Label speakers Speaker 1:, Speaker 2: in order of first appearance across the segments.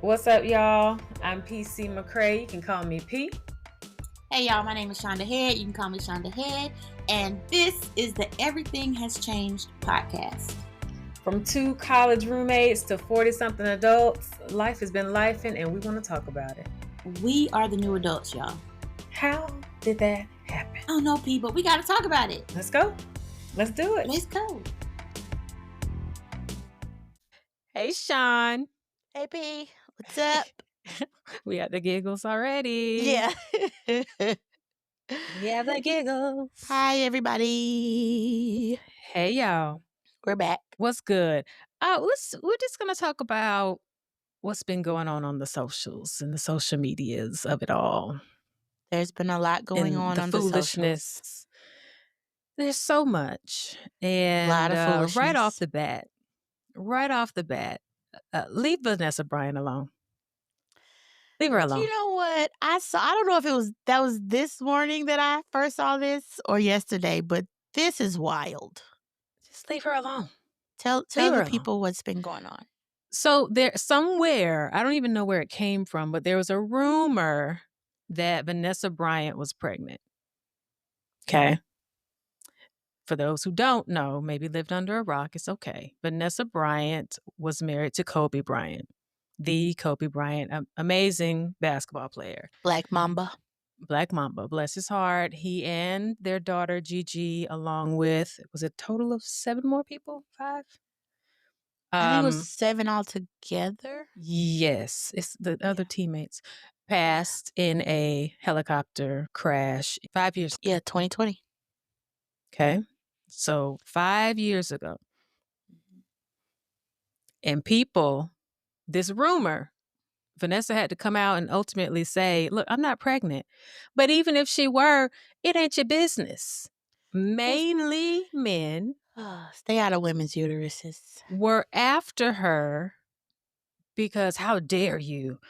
Speaker 1: What's up, y'all? I'm PC McCray. You can call me P.
Speaker 2: Hey, y'all. My name is Shaunda Head. You can call me Shaunda Head. And this is the Everything Has Changed podcast.
Speaker 1: From 2 college roommates to 40-something adults, life has been lifing, and we want to talk about it.
Speaker 2: We are the new adults, y'all.
Speaker 1: How did that happen?
Speaker 2: I don't know, P, but we got to talk about it.
Speaker 1: Let's go. Let's do it.
Speaker 2: Let's go.
Speaker 1: Hey, Shaun.
Speaker 3: Hey, P. What's up?
Speaker 1: We got the giggles already.
Speaker 3: Yeah.
Speaker 1: We have the giggles.
Speaker 3: Hi, everybody.
Speaker 1: Hey, y'all.
Speaker 3: We're back.
Speaker 1: What's good? We're just going to talk about what's been going on the socials and the social medias of it all.
Speaker 3: There's been a lot going
Speaker 1: and
Speaker 3: on
Speaker 1: the
Speaker 3: the
Speaker 1: foolishness.
Speaker 3: socials.
Speaker 1: There's so much. And
Speaker 3: A lot of foolishness.
Speaker 1: right off the bat, leave Vanessa Bryant alone. Leave her alone.
Speaker 3: You know what? I don't know if that was this morning that I first saw this or yesterday, but this is wild.
Speaker 1: Just leave her alone.
Speaker 3: Tell the people what's been going on.
Speaker 1: So there somewhere, I don't even know where it came from, but there was a rumor that Vanessa Bryant was pregnant. Okay. For those who don't know, maybe lived under a rock, it's okay. Vanessa Bryant was married to Kobe Bryant. The Kobe Bryant, amazing basketball player.
Speaker 3: Black Mamba,
Speaker 1: bless his heart. He and their daughter, Gigi, along with, was it a total of 7 more people? 5?
Speaker 3: I think it was 7 altogether.
Speaker 1: Yes. It's the other teammates. Passed in a helicopter crash 5 years ago.
Speaker 3: Yeah, 2020.
Speaker 1: Okay. So 5 years ago. And this rumor, Vanessa had to come out and ultimately say, look, I'm not pregnant. But even if she were, it ain't your business. Mainly men
Speaker 3: stay out of women's uteruses.
Speaker 1: Were after her because how dare you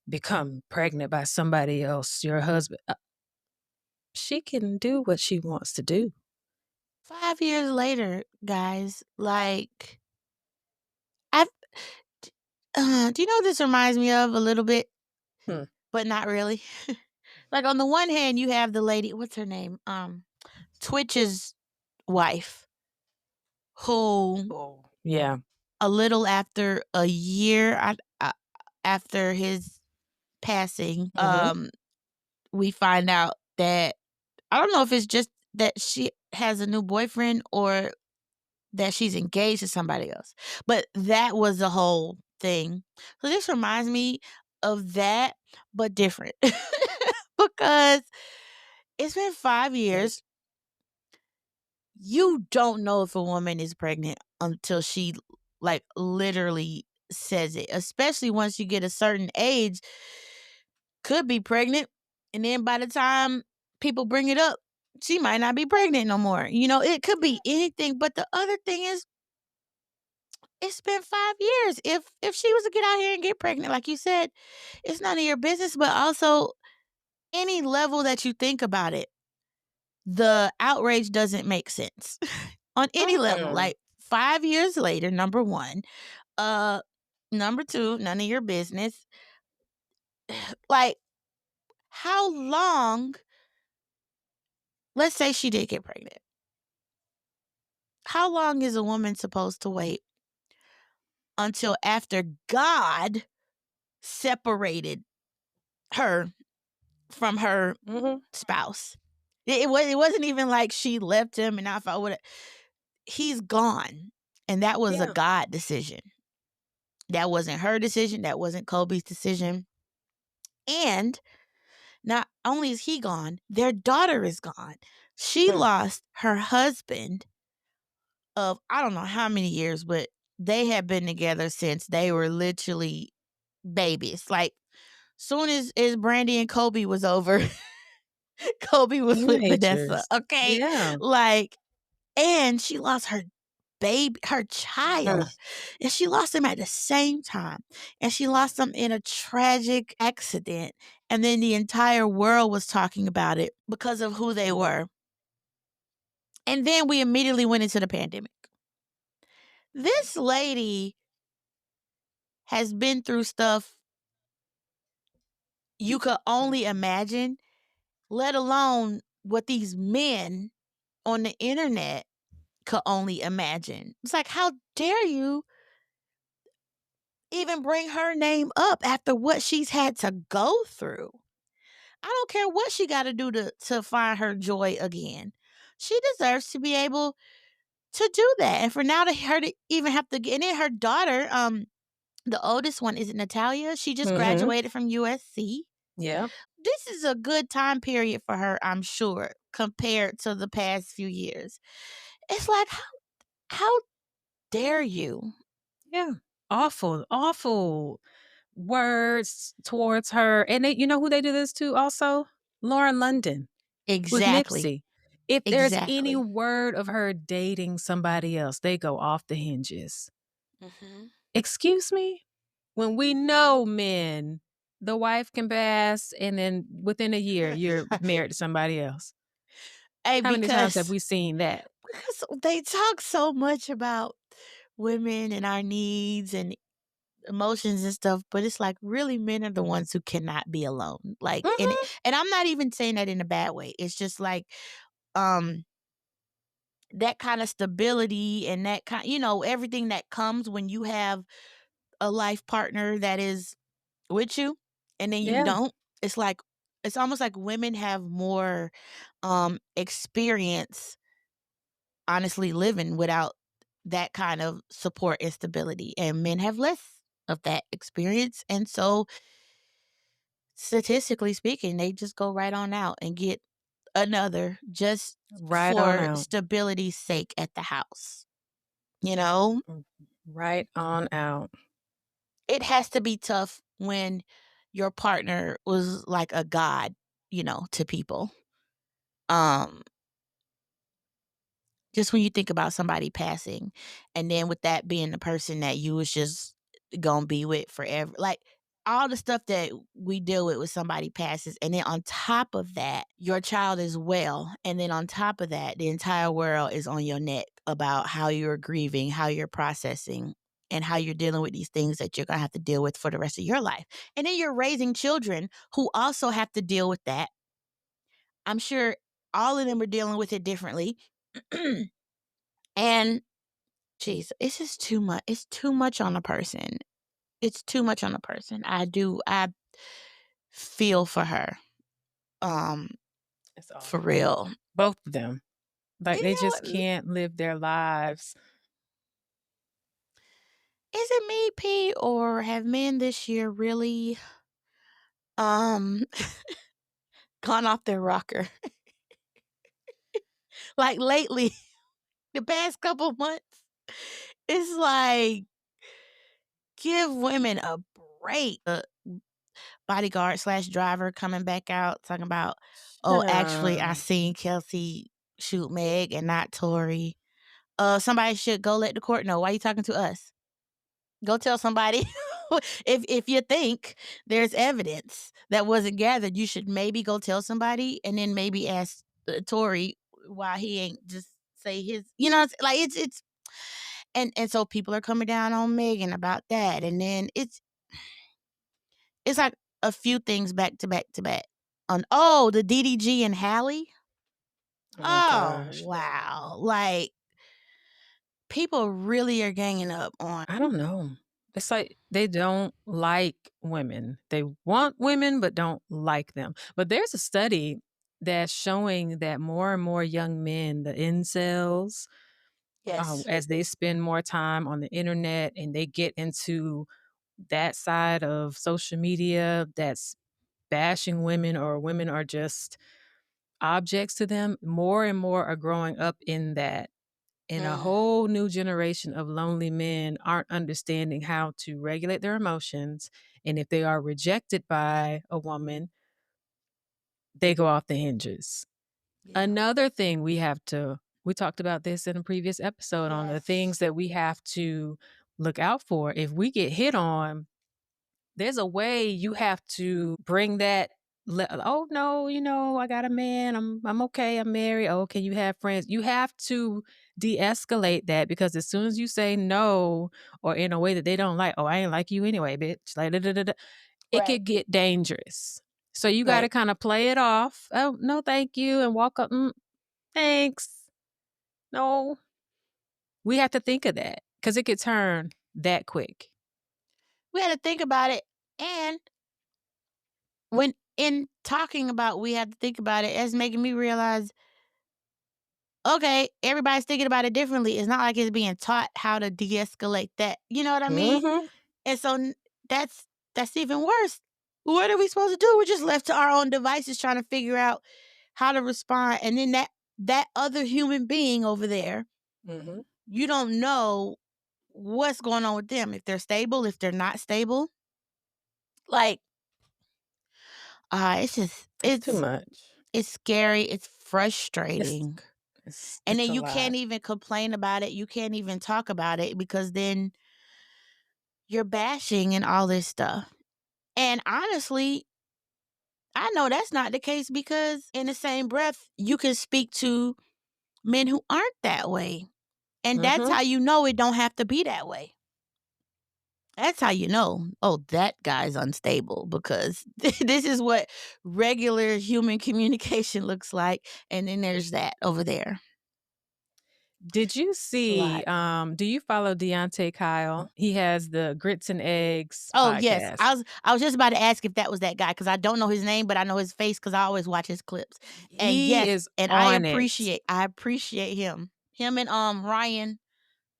Speaker 1: become pregnant by somebody else, your husband. She can do what she wants to do.
Speaker 3: 5 years later, guys, like, do you know what this reminds me of a little bit? But not really. Like, on the one hand, you have the lady, what's her name? Twitch's wife, who, a little after a year after his passing, we find out that, I don't know if it's just that she has a new boyfriend or that she's engaged to somebody else, but that was the whole thing. So this reminds me of that, but different. Because it's been 5 years. You don't know if a woman is pregnant until she, like, literally says it, especially once you get a certain age. Could be pregnant, and then by the time people bring it up, she might not be pregnant no more. You know, it could be anything. But the other thing is, it's been 5 years. If she was to get out here and get pregnant, like you said, it's none of your business. But also, any level that you think about it, the outrage doesn't make sense on any level. Like, 5 years later, number one. Number two, none of your business. Like, how long? Let's say she did get pregnant. How long is a woman supposed to wait until after God separated her from her spouse? It wasn't even like she left him and I thought, he's gone. And that was a God decision. That wasn't her decision. That wasn't Kobe's decision. And not only is he gone, their daughter is gone. She lost her husband of, I don't know how many years, but they had been together since they were literally babies. Like, soon as Brandy and Kobe was over, Kobe was with Vanessa. Okay.
Speaker 1: Yeah.
Speaker 3: Like, and she lost her baby, her child. And she lost him at the same time. And she lost him in a tragic accident. And then the entire world was talking about it because of who they were. And then we immediately went into the pandemic. This lady has been through stuff you could only imagine, let alone what these men on the internet could only imagine. It's like, how dare you even bring her name up after what she's had to go through? I don't care what she got to do to find her joy again. She deserves to be able to do that. And for now to her to even have to get, and then her daughter, the oldest one is Natalia. She just graduated from USC.
Speaker 1: Yeah.
Speaker 3: This is a good time period for her, I'm sure, compared to the past few years. It's like, how dare you?
Speaker 1: Yeah. Awful, awful words towards her. And you know who they do this to also? Lauren London with
Speaker 3: Exactly.
Speaker 1: Nipsey. If there's any
Speaker 3: Exactly.
Speaker 1: word of her dating somebody else, they go off the hinges.
Speaker 3: Mm-hmm.
Speaker 1: Excuse me? When we know men, the wife can pass and then within a year you're married to somebody else.
Speaker 3: Hey,
Speaker 1: How many times have we seen that?
Speaker 3: because they talk so much about women and our needs and emotions and stuff, but it's like really men are the ones who cannot be alone. Like,
Speaker 1: Mhm.
Speaker 3: and I'm not even saying that in a bad way. It's just like um that kind of stability and that kind, everything that comes when you have a life partner that is with you and then you
Speaker 1: Yeah.
Speaker 3: don't. It's like it's almost like women have more experience honestly living without that kind of support and stability, and men have less of that experience, and so statistically speaking they just go right on out and get another just
Speaker 1: Right on
Speaker 3: for
Speaker 1: out.
Speaker 3: stability's sake at the house, you know.
Speaker 1: Right on out.
Speaker 3: It has to be tough when your partner was like a god, to people. um Just when you think about somebody passing, and then with that being the person that you was just gonna be with forever, like, all the stuff that we deal with somebody passes, and then on top of that, your child is well, and then on top of that, the entire world is on your neck about how you're grieving, how you're processing, and how you're dealing with these things that you're gonna have to deal with for the rest of your life. And then you're raising children who also have to deal with that. I'm sure all of them are dealing with it differently. And jeez, it's just too much. It's too much on a person. It's too much on a person. I feel for her. Um,
Speaker 1: It's
Speaker 3: for
Speaker 1: awful.
Speaker 3: real.
Speaker 1: Both of them. Like
Speaker 3: And
Speaker 1: they
Speaker 3: you know
Speaker 1: just
Speaker 3: what?
Speaker 1: can't live their lives.
Speaker 3: Is it me, P, or have men this year really um gone off their rocker? Like lately, the past couple months, it's like give women a break. Bodyguard slash driver coming back out talking about, oh, actually, I
Speaker 1: Child.
Speaker 3: seen Kelsey shoot Meg and not Tori. Somebody should go let the court know. Why are you talking to us? Go tell somebody. If you think there's evidence that wasn't gathered, you should maybe go tell somebody, and then maybe ask Tori why he ain't just say his. Like it's and so people are coming down on Megan about that, and then it's like a few things back to back to back. The DDG and Hallie.
Speaker 1: Oh
Speaker 3: Oh
Speaker 1: gosh.
Speaker 3: wow! Like people really are ganging up on.
Speaker 1: I don't know. It's like they don't like women. They want women, but don't like them. But there's a study that's showing that more and more young men, the incels,
Speaker 3: Yes.
Speaker 1: as they spend more time on the internet and they get into that side of social media that's bashing women or women are just objects to them, more and more are growing up in that. And a
Speaker 3: Mm,
Speaker 1: whole new generation of lonely men aren't understanding how to regulate their emotions. And if they are rejected by a woman, they go off the hinges.
Speaker 3: yeah.
Speaker 1: Another thing we talked about this in a previous episode on the
Speaker 3: Yes.
Speaker 1: things that we have to look out for. If we get hit on, there's a way you have to bring that. Oh no, I got a man. I'm okay. I'm married. Oh, can you have friends? You have to de-escalate that because as soon as you say no or in a way that they don't like, oh, I ain't like you anyway, bitch. Like, da, da, da, da, it
Speaker 3: Right.
Speaker 1: could get dangerous. So you got to kind of play it off. Oh, no, thank you. And walk up. Thanks. No. We have to think of that because it could turn that quick.
Speaker 3: We had to think about it. And when in talking about we have to think about it, it's making me realize, okay, everybody's thinking about it differently. It's not like it's being taught how to de-escalate that. You know what I mean?
Speaker 1: Mm-hmm.
Speaker 3: And so that's even worse. What are we supposed to do? We're just left to our own devices trying to figure out how to respond. And then that other human being over there, you don't know what's going on with them. If they're stable, if they're not stable. Like, it's
Speaker 1: too much.
Speaker 3: It's scary. It's frustrating. And then you
Speaker 1: lot.
Speaker 3: can't even complain about it. You can't even talk about it because then you're bashing and all this stuff. And honestly, I know that's not the case because in the same breath, you can speak to men who aren't that way. And that's how you know it don't have to be that way. That's how you know, oh, that guy's unstable because this is what regular human communication looks like. And then there's that over there.
Speaker 1: Did you see, do you follow Deontay Kyle? He has the Grits and Eggs
Speaker 3: Oh,
Speaker 1: podcast.
Speaker 3: yes. I was just about to ask if that was that guy because I don't know his name, but I know his face because I always watch his clips. And
Speaker 1: He is
Speaker 3: and
Speaker 1: on
Speaker 3: I appreciate him. Him and Ryan,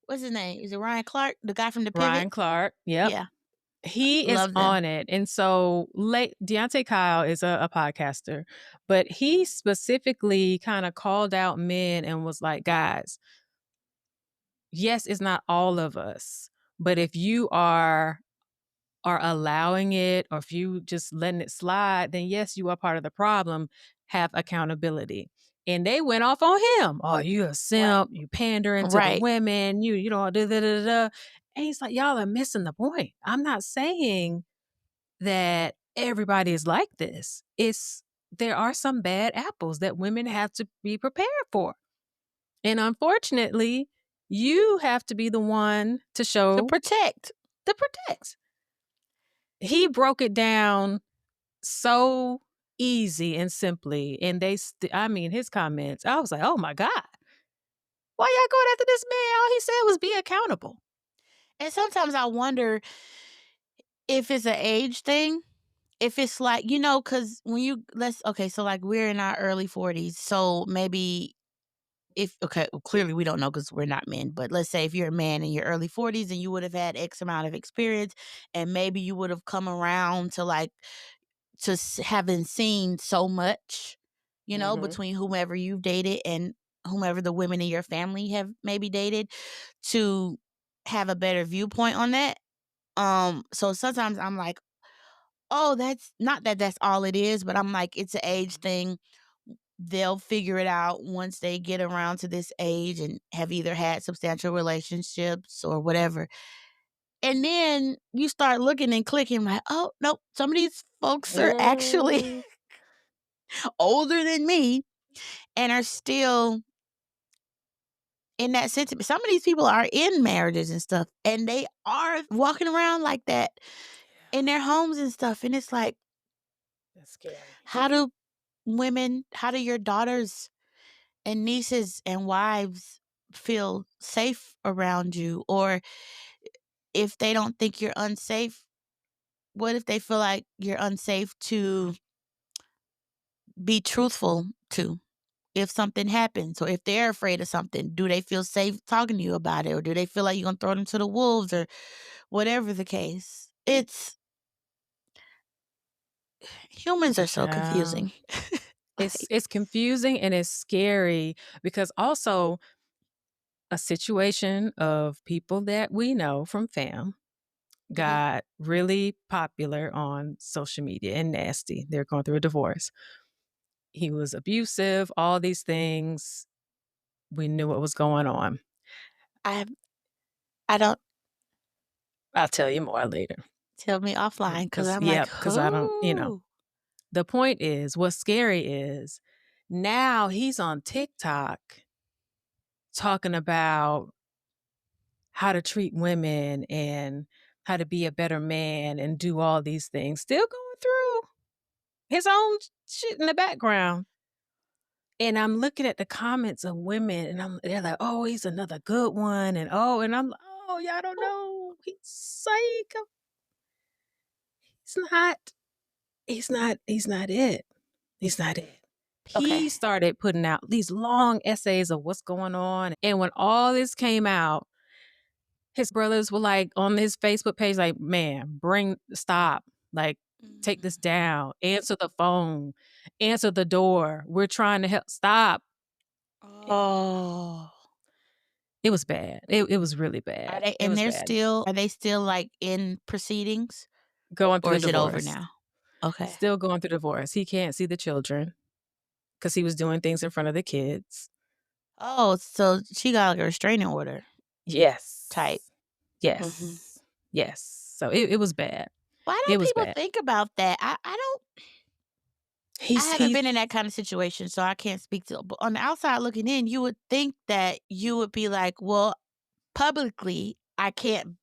Speaker 3: what's his name? Is it Ryan Clark, the guy from the Pivot?
Speaker 1: Ryan Clark. Yep.
Speaker 3: Yeah.
Speaker 1: He is
Speaker 3: Love them.
Speaker 1: on it. And so Deontay Kyle is a podcaster, but he specifically kind of called out men and was like, guys, yes, it's not all of us, but if you are allowing it or if you just letting it slide, then yes, you are part of the problem. Have accountability. And they went off on him. Oh, you a simp, you pandering to the women, you don't do da. And he's like, y'all are missing the point. I'm not saying that everybody is like this. There are some bad apples that women have to be prepared for. And unfortunately, you have to be the one to show
Speaker 3: To protect.
Speaker 1: He broke it down so easy and simply. And his comments, I was like, oh my God. Why y'all going after this man? All he said was be accountable.
Speaker 3: And sometimes I wonder if it's an age thing. If it's like, because when so like we're in our early 40s. So maybe clearly we don't know because we're not men. But let's say if you're a man in your early 40s and you would have had X amount of experience and maybe you would have come around to having seen so much, between whomever you've dated and whomever the women in your family have maybe dated to have a better viewpoint on that. So sometimes I'm like, oh, that's not that's all it is, but I'm like, it's an age thing. They'll figure it out once they get around to this age and have either had substantial relationships or whatever. And then you start looking and clicking like, oh, nope, some of these folks are actually older than me and are still in that sentiment. Some of these people are in marriages and stuff, and they are walking around like that in their homes and stuff. And it's like,
Speaker 1: that's scary.
Speaker 3: How do your daughters and nieces and wives feel safe around you? Or if they don't think you're unsafe, what if they feel like you're unsafe to be truthful to if something happens? Or if they're afraid of something, do they feel safe talking to you about it? Or do they feel like you're going to throw them to the wolves or whatever the case? Humans are so confusing.
Speaker 1: It's confusing and it's scary because also a situation of people that we know from fam got really popular on social media and nasty. They're going through a divorce. He was abusive, all these things. We knew what was going on.
Speaker 3: I don't.
Speaker 1: I'll tell you more later.
Speaker 3: Tell me offline because I'm
Speaker 1: because I don't, The point is, what's scary is now he's on TikTok talking about how to treat women and how to be a better man and do all these things. Still going through his own shit in the background. And I'm looking at the comments of women, and they're like, "Oh, he's another good one," and I'm like, "Oh, y'all don't know, he's psycho. He's not. He's not. He's not it. He's not it."
Speaker 3: Okay.
Speaker 1: He started putting out these long essays of what's going on, and when all this came out, his brothers were like on his Facebook page, like, "Man, stop, like, take this down, answer the phone, answer the door. We're trying to help. Stop."
Speaker 3: Oh.
Speaker 1: It was bad. It was really bad. It was bad.
Speaker 3: Are they still, like, in proceedings,
Speaker 1: Going through
Speaker 3: or
Speaker 1: the
Speaker 3: is it over
Speaker 1: divorce.
Speaker 3: now? Okay.
Speaker 1: Still going through divorce. He can't see the children because he was doing things in front of the kids.
Speaker 3: Oh, so she got, like, a restraining order
Speaker 1: Yes.
Speaker 3: type.
Speaker 1: Yes. Yes. So it was bad.
Speaker 3: Why
Speaker 1: It
Speaker 3: don't
Speaker 1: was
Speaker 3: people
Speaker 1: bad.
Speaker 3: think about that? I don't I haven't been in that kind of situation, so I can't speak to, but on the outside looking in, you would think that you would be like, "Well, publicly, I can't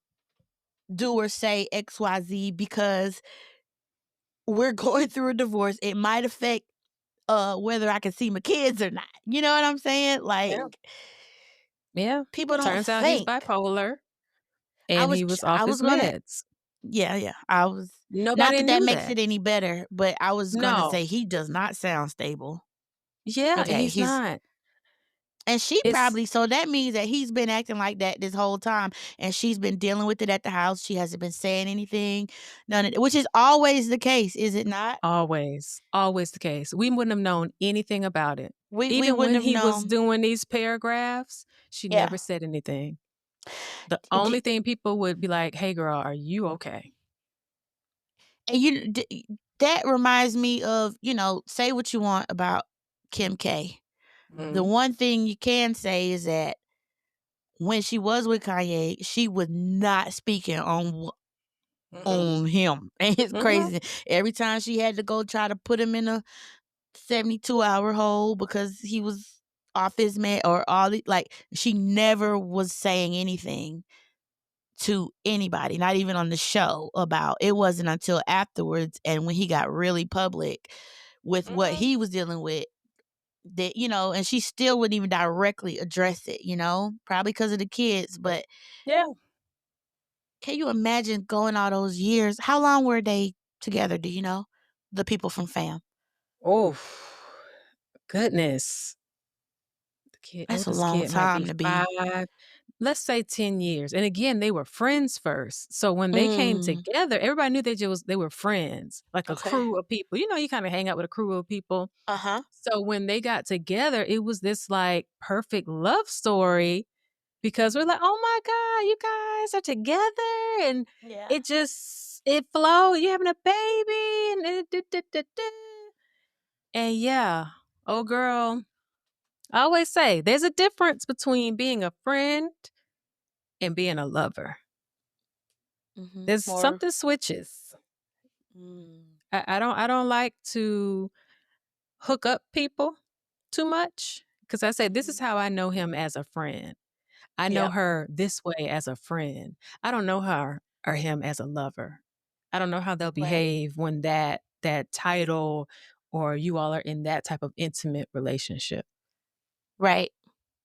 Speaker 3: do or say XYZ because we're going through a divorce. It might affect, whether I can see my kids or not." You know what I'm saying? Like,
Speaker 1: Yeah. Yeah.
Speaker 3: people don't
Speaker 1: Turns out he's
Speaker 3: think.
Speaker 1: bipolar and he was
Speaker 3: I
Speaker 1: off
Speaker 3: was
Speaker 1: his
Speaker 3: gonna
Speaker 1: meds.
Speaker 3: yeah, I was not
Speaker 1: Nobody
Speaker 3: that that
Speaker 1: knew
Speaker 3: makes
Speaker 1: that.
Speaker 3: it any better, but I was gonna
Speaker 1: No.
Speaker 3: say he does not sound stable.
Speaker 1: Yeah,
Speaker 3: Okay,
Speaker 1: he's not.
Speaker 3: and she
Speaker 1: It's
Speaker 3: probably, so that means that he's been acting like that this whole time, and she's been dealing with it at the house. She hasn't been saying anything, which is always the case, is it not?
Speaker 1: always the case. We wouldn't have known anything about it.
Speaker 3: We
Speaker 1: Even
Speaker 3: wouldn't
Speaker 1: when
Speaker 3: have
Speaker 1: he was
Speaker 3: known.
Speaker 1: doing these paragraphs, she
Speaker 3: Yeah.
Speaker 1: never said anything. The
Speaker 3: D
Speaker 1: only thing people would be like, "Hey girl, are you okay?"
Speaker 3: and that reminds me of, say what you want about Kim K. The
Speaker 1: Mhm.
Speaker 3: one thing you can say is that when she was with Kanye, she was not speaking
Speaker 1: Mhm.
Speaker 3: on him, and it's
Speaker 1: Mhm.
Speaker 3: crazy. Every time she had to go try to put him in a 72-hour hole because he was off his man or all the, like, she never was saying anything to anybody, not even on the show about it. Wasn't until afterwards, and when he got really public with what
Speaker 1: Mhm.
Speaker 3: he was dealing with, that, and she still wouldn't even directly address it, probably because of the kids. But
Speaker 1: Yeah.
Speaker 3: can you imagine going all those years? How long were they together, do you know? The people from Fam.
Speaker 1: Oh, goodness.
Speaker 3: That's a
Speaker 1: Oldest
Speaker 3: long
Speaker 1: kid might
Speaker 3: time
Speaker 1: be
Speaker 3: to be.
Speaker 1: 5, let's say 10 years, and again, they were friends first, so when they came
Speaker 3: Mm,
Speaker 1: together, everybody knew they were friends, like a
Speaker 3: okay.
Speaker 1: crew of people. You kinda hang out with a crew of people.
Speaker 3: Uh-huh.
Speaker 1: So when they got together, it was this, like, perfect love story because we're like, "Oh my god, you guys are together," and
Speaker 3: Yeah.
Speaker 1: it flowed, "You having a baby," and and yeah, oh girl, I always say there's a difference between being a friend and being a lover. There's
Speaker 3: More.
Speaker 1: something switches.
Speaker 3: Mm,
Speaker 1: I don't like to hook up people too much because I say this is
Speaker 3: mhm.
Speaker 1: how I know him as a friend. I know
Speaker 3: Yep.
Speaker 1: her this way as a friend. I don't know her or him as a lover. I don't know how they'll
Speaker 3: Right.
Speaker 1: behave when that title or you all are in that type of intimate relationship
Speaker 3: Right.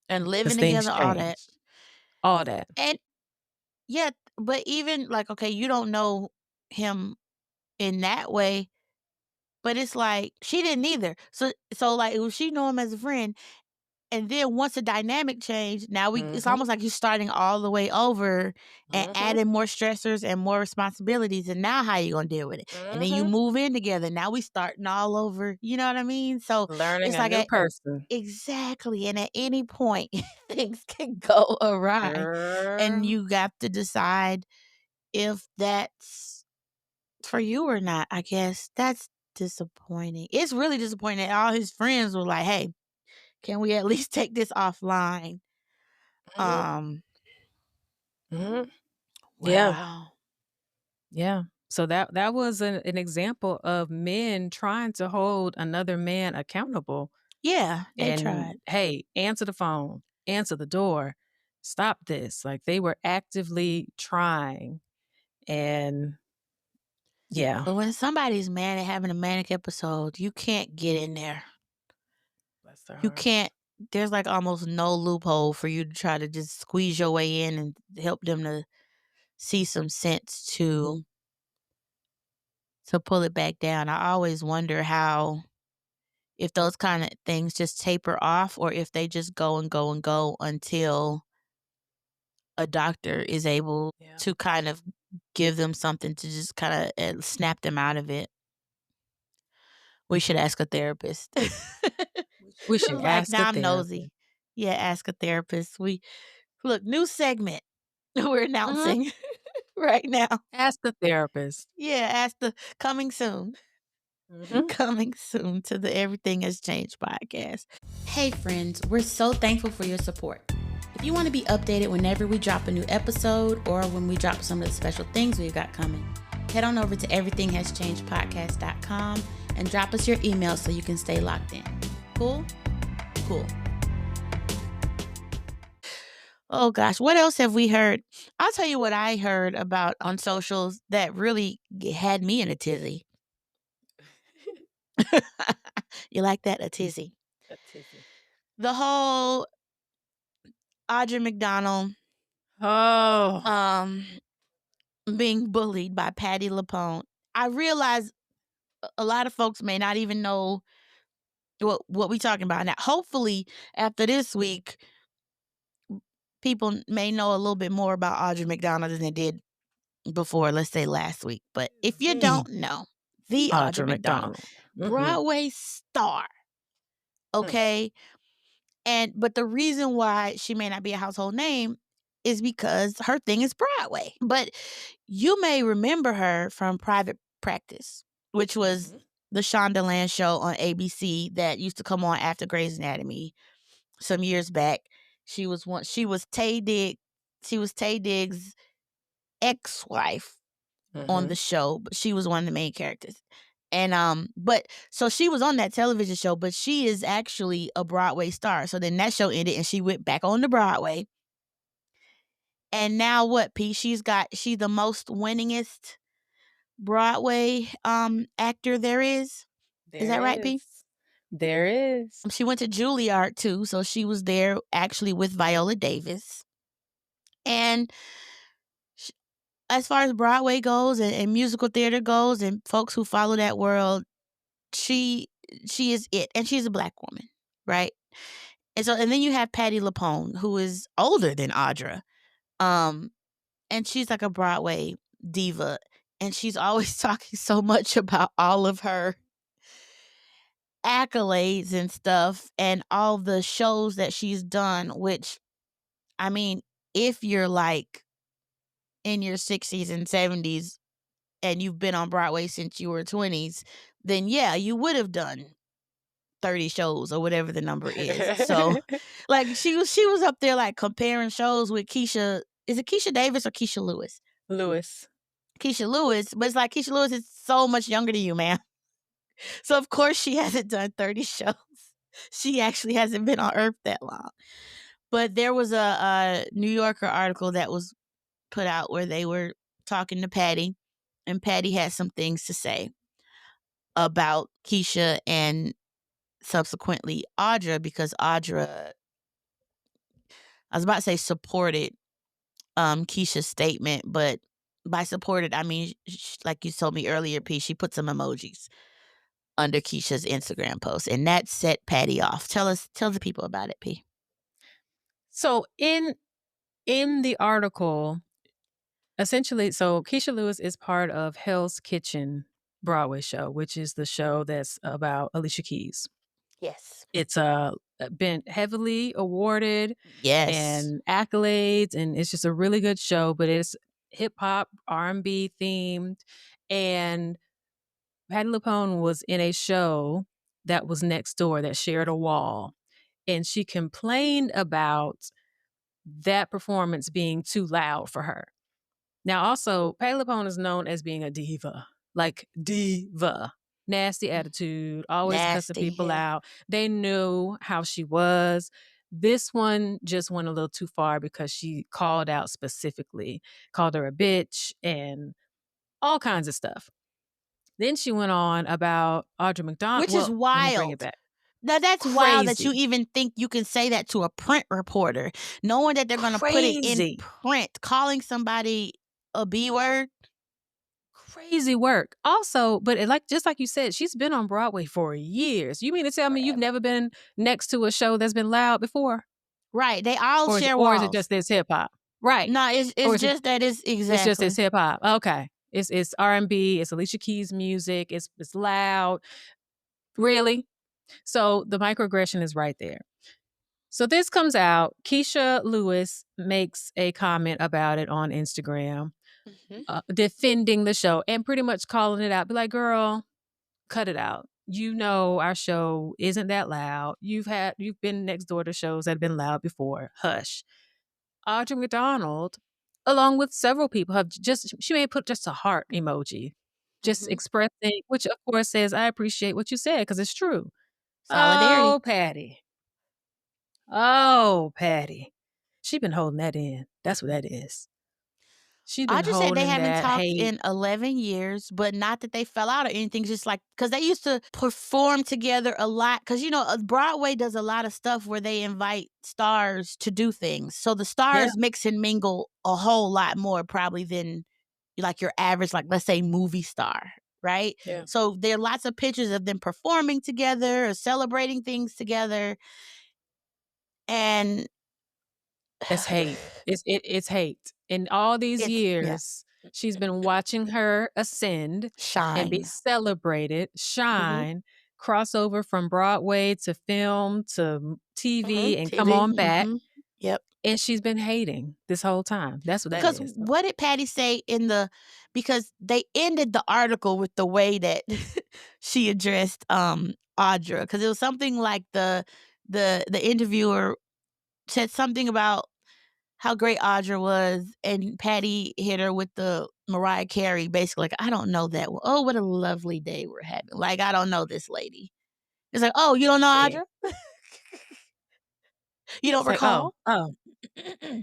Speaker 3: And
Speaker 1: because
Speaker 3: living
Speaker 1: things
Speaker 3: together, all that.
Speaker 1: change. All that.
Speaker 3: And yeah, but even like, okay, you don't know him in that way, but it's like she didn't either. So like, if she know him as a friend, and then once the dynamic changed, now it's
Speaker 1: Mhm.
Speaker 3: almost like you're starting all the way over and
Speaker 1: Mhm.
Speaker 3: adding more stressors and more responsibilities. And now how you gonna deal with it? And then you
Speaker 1: Mhm.
Speaker 3: move in together. Now we starting all over. You know what I mean? So
Speaker 1: Learning
Speaker 3: it's
Speaker 1: a
Speaker 3: like
Speaker 1: new person.
Speaker 3: exactly. And at any point things can go awry. And
Speaker 1: Girl.
Speaker 3: you got to decide if that's for you or not, I guess. That's disappointing. It's really disappointing that all his friends were like, "Hey, can we at least take this offline?"
Speaker 1: Mhm.
Speaker 3: Um,
Speaker 1: Mhm. Yeah.
Speaker 3: wow.
Speaker 1: Yeah. So that was an example of men trying to hold another man accountable
Speaker 3: Yeah, they tried.
Speaker 1: and, "Hey, answer the phone, answer the door, stop this." Like, they were actively trying, and Yeah.
Speaker 3: But when somebody's manic, having a manic episode, you can't get in there.
Speaker 1: Bless their
Speaker 3: You
Speaker 1: heart.
Speaker 3: can't. There's like almost no loophole for you to try to just squeeze your way in and help them to see some sense to pull it back down. I always wonder how, if those kind of things just taper off or if they just go and go and go until a doctor is able
Speaker 1: Yeah.
Speaker 3: to kind of give them something to just kind of snap them out of it. We should ask a therapist.
Speaker 1: We should
Speaker 3: Like,
Speaker 1: ask a
Speaker 3: now I'm
Speaker 1: therapist.
Speaker 3: nosy. Yeah, ask a therapist. Look, new segment we're announcing right now.
Speaker 1: Ask a therapist.
Speaker 3: Yeah, ask the coming soon.
Speaker 1: Mhm.
Speaker 3: Coming soon to the Everything Has Changed podcast.
Speaker 2: Hey friends, we're so thankful for your support. If you want to be updated whenever we drop a new episode or when we drop some of the special things we've got coming, head on over to everythinghaschangedpodcast.com and drop us your email so you can stay locked in. Cool? Cool.
Speaker 3: Oh gosh, what else have we heard? I'll tell you what I heard about on socials that really had me in a tizzy. You like that? A tizzy.
Speaker 1: A tizzy.
Speaker 3: The whole Audra McDonald
Speaker 1: Oh.
Speaker 3: being bullied by Patti LuPone. I realize a lot of folks may not even know what we talking about now. Hopefully, after this week, people may know a little bit more about Audra McDonald than they did before, let's say last week. But if you don't know, the Audra McDonald, Broadway star, okay? But the reason why she may not be a household name is because her thing is Broadway. But you may remember her from Private Practice, which was the Shaunda show on ABC that used to come on after Grey's Anatomy some years back. She was Tay Diggs' ex-wife on the show, but she was one of the main characters. And but so she was on that television show, but she is actually a Broadway star. So then that show ended and she went back on to Broadway. And now what, P? She's the most winningest Broadway actor there is. Is that right, P?
Speaker 1: There is.
Speaker 3: She went to Juilliard too, so she was there actually with Viola Davis. And as far as Broadway goes and musical theater goes and folks who follow that world, she is it. And she's a Black woman, right? And then you have Patti LuPone, who is older than Audra. And she's like a Broadway diva. And she's always talking so much about all of her accolades and stuff and all the shows that she's done, which, I mean, if you're like in your 60s and 70s and you've been on Broadway since you were 20s, then yeah, you would have done 30 shows or whatever the number is. So like she was up there like comparing shows with Keisha. Is it Keisha Davis or Keisha Lewis? Keisha Lewis, but it's like Keisha Lewis is so much younger than you, man. So of course she hasn't done 30 shows. She actually hasn't been on Earth that long. But there was a New Yorker article that was put out where they were talking to Patti, and Patti had some things to say about Keisha and subsequently Audra, because Audra, I was about to say supported Keisha's statement, but by supported, I mean, like you told me earlier, P, she put some emojis under Keisha's Instagram post, and that set Patti off. Tell the people about it, P.
Speaker 1: So in the article, essentially, so Keisha Lewis is part of Hell's Kitchen Broadway show, which is the show that's about Alicia Keys.
Speaker 3: Yes.
Speaker 1: It's been heavily awarded
Speaker 3: Yes.
Speaker 1: and accolades, and it's just a really good show, but it's hip hop, R&B themed. And Patti LuPone was in a show that was next door that shared a wall, and she complained about that performance being too loud for her. Now, also, Patti LuPone is known as being a diva, like diva. Nasty attitude, always cussing people out. They knew how she was. This one just went a little too far because she called out specifically, called her a bitch and all kinds of stuff. Then she went on about Audra McDonald.
Speaker 3: Which is
Speaker 1: Let me bring it
Speaker 3: wild.
Speaker 1: back.
Speaker 3: Now that's wild that you
Speaker 1: Crazy.
Speaker 3: even think you can say that to a print reporter, knowing that they're going to put it in
Speaker 1: Crazy.
Speaker 3: print, calling somebody a B word.
Speaker 1: Crazy work. Also, but just like you said, she's been on Broadway for years. You mean to tell me you've never been next to a show that's been loud before?
Speaker 3: Right. They all share
Speaker 1: Or is it
Speaker 3: walls.
Speaker 1: just this hip hop? Right.
Speaker 3: No,
Speaker 1: Or
Speaker 3: it's
Speaker 1: is it
Speaker 3: just that it's
Speaker 1: it's just this
Speaker 3: exactly.
Speaker 1: hip hop. Okay. It's R&B, it's Alicia Keys music, it's loud. Really? So the microaggression is right there. So this comes out. Keisha Lewis makes a comment about it on Instagram, defending the show and pretty much calling it out. Be like, girl, cut it out. You know our show isn't that loud. You've been next door to shows that have been loud before. Hush. Audra McDonald, along with several people, she may put just a heart emoji, just expressing, which of course says, I appreciate what you said because it's true.
Speaker 3: Solidarity.
Speaker 1: Oh, Patti. Oh, Patti. She been holding that in. That's what that is. She's been
Speaker 3: Audra said they
Speaker 1: holding
Speaker 3: haven't
Speaker 1: that
Speaker 3: talked
Speaker 1: hate.
Speaker 3: in 11 years, but not that they fell out or anything. Just like, because they used to perform together a lot. Because, Broadway does a lot of stuff where they invite stars to do things. So the
Speaker 1: Yeah.
Speaker 3: stars mix and mingle a whole lot more probably than like your average, like let's say movie star, right?
Speaker 1: Yeah.
Speaker 3: So there are lots of pictures of them performing together or celebrating things together. And
Speaker 1: It's hate. It's hate. In all these
Speaker 3: yeah.
Speaker 1: years, she's been watching her ascend and be
Speaker 3: Shine.
Speaker 1: celebrated, shine, cross over from Broadway to film to TV and come
Speaker 3: TV.
Speaker 1: on back.
Speaker 3: Yep.
Speaker 1: And she's been hating this whole time. That's what that
Speaker 3: Because
Speaker 1: is.
Speaker 3: what did Patti say because they ended the article with the way that she addressed Audra, because it was something like the interviewer said something about how great Audra was, and Patti hit her with the Mariah Carey, basically like, I don't know that. Oh, what a lovely day we're having. Like, I don't know this lady. It's like, oh, you don't know
Speaker 1: See.
Speaker 3: Audra? You don't
Speaker 1: It's like,
Speaker 3: recall?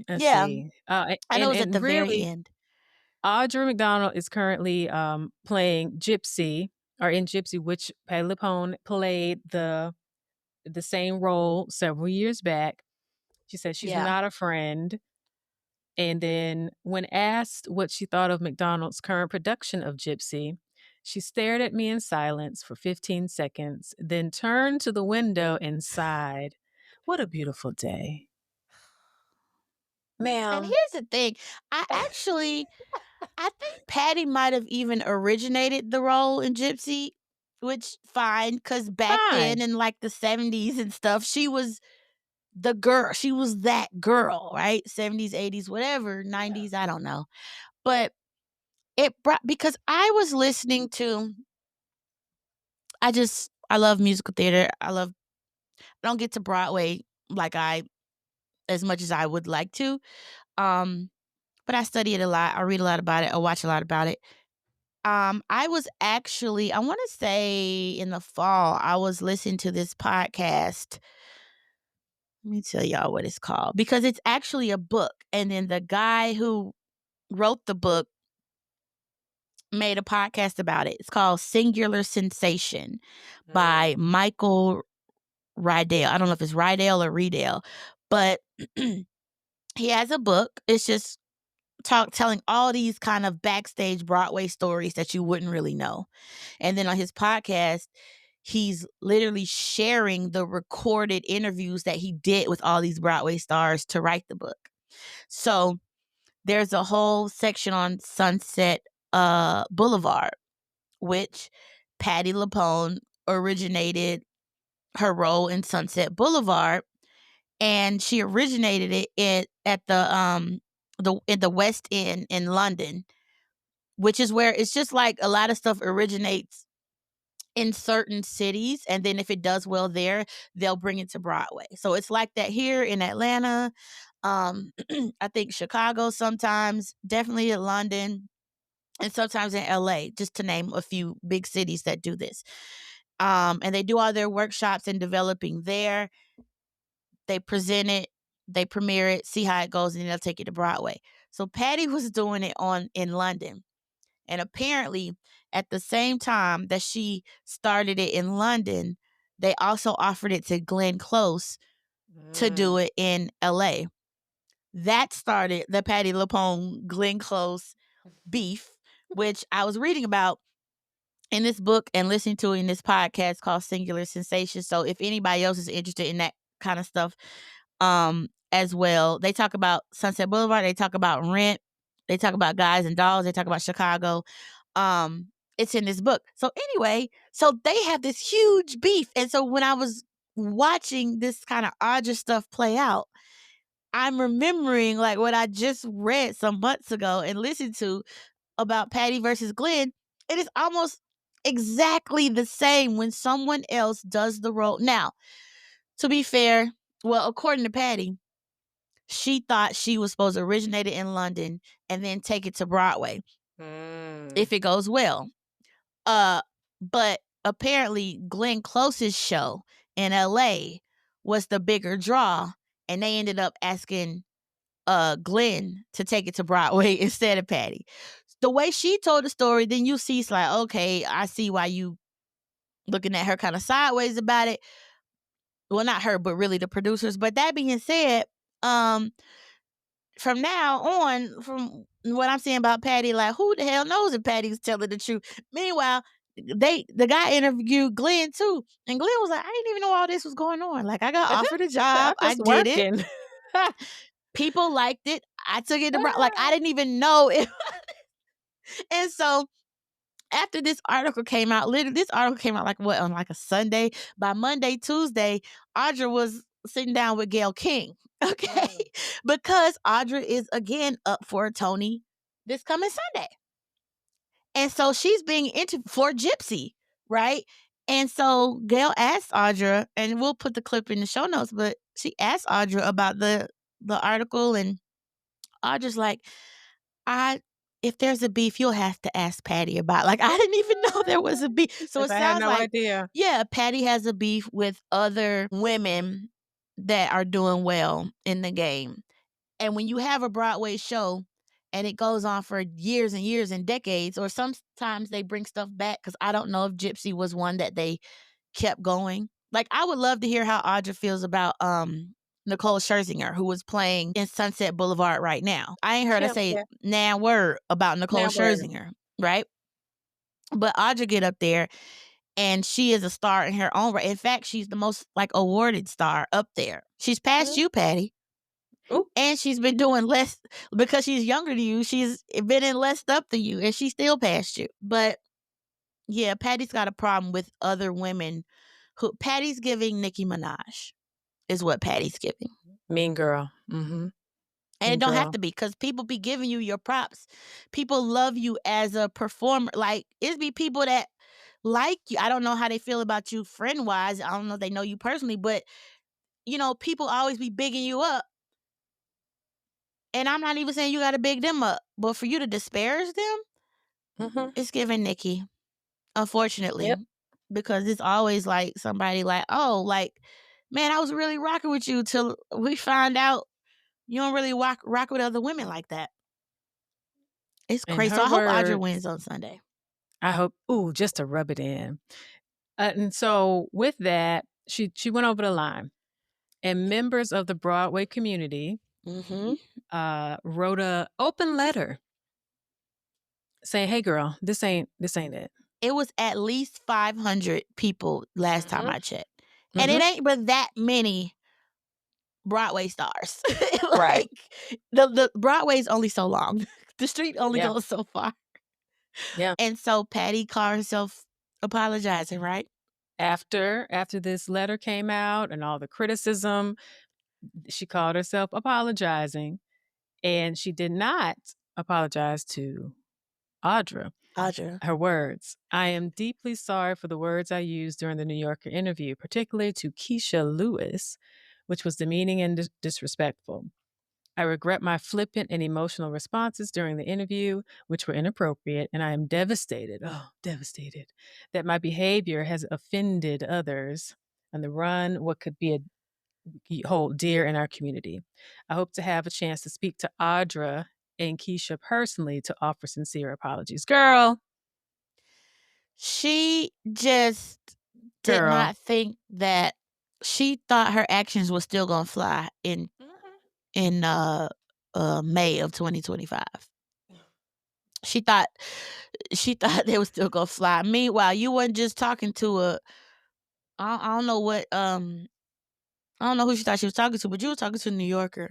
Speaker 1: let's
Speaker 3: Yeah.
Speaker 1: see.
Speaker 3: I know it was at the very
Speaker 1: Really,
Speaker 3: end.
Speaker 1: Audra McDonald is currently playing Gypsy, or in Gypsy, which Patti LuPone played the same role several years back. She said she's
Speaker 3: Yeah.
Speaker 1: not a friend. And then when asked what she thought of McDonald's current production of Gypsy, she stared at me in silence for 15 seconds, then turned to the window and sighed. What a beautiful day.
Speaker 3: And
Speaker 1: Ma'am.
Speaker 3: here's the thing. I think Patti might have even originated the role in Gypsy, which fine, because back then in like the 70s and stuff, she was the girl. She was that girl, right? 70s, 80s, whatever, 90s, I don't know. But it brought, because I was listening to, I love musical theater. I don't get to Broadway as much as I would like to. But I study it a lot. I read a lot about it. I watch a lot about it. I was actually, I want to say in the fall, I was listening to this podcast. Let me tell y'all what it's called, because it's actually a book. And then the guy who wrote the book made a podcast about it. It's called Singular Sensation by Michael Rydell. I don't know if it's Rydell or Riedel, but he has a book. It's just telling all these kind of backstage Broadway stories that you wouldn't really know. And then on his podcast, he's literally sharing the recorded interviews that he did with all these Broadway stars to write the book. So there's a whole section on Sunset Boulevard, which Patti LuPone originated her role in Sunset Boulevard, and she originated it at the West End in London, which is where it's just like a lot of stuff originates in certain cities, and then if it does well there, they'll bring it to Broadway. So it's like that here in Atlanta, I think Chicago sometimes, definitely in London, and sometimes in LA, just to name a few big cities that do this. And they do all their workshops and developing there. They present it, they premiere it, see how it goes, and then they'll take it to Broadway. So Patti was doing it in London. And apparently at the same time that she started it in London, they also offered it to Glenn Close to do it in LA. That started the Patti LuPone Glenn Close beef, which I was reading about in this book and listening to in this podcast called Singular Sensation. So if anybody else is interested in that kind of stuff, as well, they talk about Sunset Boulevard, they talk about Rent, they talk about Guys and Dolls, they talk about Chicago. It's in this book. So anyway, so they have this huge beef. And so when I was watching this kind of Audra stuff play out, I'm remembering like what I just read some months ago and listened to about Patti versus Glenn. It is almost exactly the same when someone else does the role. Now, to be fair, well, according to Patti, she thought she was supposed to originate it in London and then take it to Broadway if it goes well. But apparently Glenn Close's show in LA was the bigger draw, and they ended up asking Glenn to take it to Broadway instead of Patti. The way she told the story, then you see it's like, okay, I see why you looking at her kind of sideways about it. Well, not her, but really the producers. But that being said, from now on, from what I'm saying about Patti, like who the hell knows if Patti's telling the truth? Meanwhile, the guy interviewed Glenn too, and Glenn was like, I didn't even know all this was going on. Like I got offered a job, I did it. People liked it. I took it to like I didn't even know it. And so after this article came out, literally this article came out like what on like a Sunday. By Monday, Tuesday, Audra was sitting down with Gayle King. Okay. Because Audra is again up for a Tony this coming Sunday. And so she's being interviewed for Gypsy, right? And so Gayle asked Audra, and we'll put the clip in the show notes, but she asked Audra about the article, and Audra's like, if there's a beef, you'll have to ask Patti about. Like, I didn't even know there was a beef. So it sounds like,
Speaker 1: idea.
Speaker 3: Yeah, Patti has a beef with other women that are doing well in the game. And when you have a Broadway show and it goes on for years and years and decades, or sometimes they bring stuff back, because I don't know if Gypsy was one that they kept going. Like, I would love to hear how Audra feels about Nicole Scherzinger, who was playing in Sunset Boulevard right now. I ain't heard her say nah word about Nicole Scherzinger, right? But Audra get up there, and she is a star in her own right. In fact, she's the most like awarded star up there. She's past you, Patti.
Speaker 1: Ooh.
Speaker 3: And she's been doing less because she's younger than you. She's been in less stuff than you, and she's still past you. But yeah, Patti's got a problem with other women. Who Patti's giving Nicki Minaj is what Patti's giving.
Speaker 1: Mean girl.
Speaker 3: And it don't have to be, because people be giving you your props. People love you as a performer. Like, it be people that like you. I don't know how they feel about you friend-wise. I don't know if they know you personally, but, you know, people always be bigging you up. And I'm not even saying you got to big them up. But for you to disparage them, it's giving Nicki, unfortunately.
Speaker 1: Yep.
Speaker 3: Because it's always like somebody like, oh, like, man, I was really rocking with you till we find out you don't really rock with other women like that. It's crazy. So I hope Audra wins on Sunday.
Speaker 1: I hope. Ooh, just to rub it in. And so with that, she went over the line, and members of the Broadway community wrote a open letter saying, "Hey, girl, this ain't it."
Speaker 3: It was at least 500 people last time I checked, and it ain't but that many Broadway stars.
Speaker 1: Right.
Speaker 3: The Broadway's only so long. The street only goes so far.
Speaker 1: Yeah.
Speaker 3: And so Patti called herself apologizing, right?
Speaker 1: After this letter came out and all the criticism, she called herself apologizing, and she did not apologize to Audra. Her words: "I am deeply sorry for the words I used during the New Yorker interview, particularly to Keisha Lewis, which was demeaning and disrespectful. I regret my flippant and emotional responses during the interview, which were inappropriate, and I am devastated, that my behavior has offended others on the run what could be hold dear in our community. I hope to have a chance to speak to Audra and Keisha personally to offer sincere apologies." Girl.
Speaker 3: She just did
Speaker 1: Girl.
Speaker 3: not think that she thought her actions were still gonna fly in May of 2025. She thought they was still gonna fly. Meanwhile, you wasn't just talking to I don't know what I don't know who she thought she was talking to, but you were talking to a New Yorker.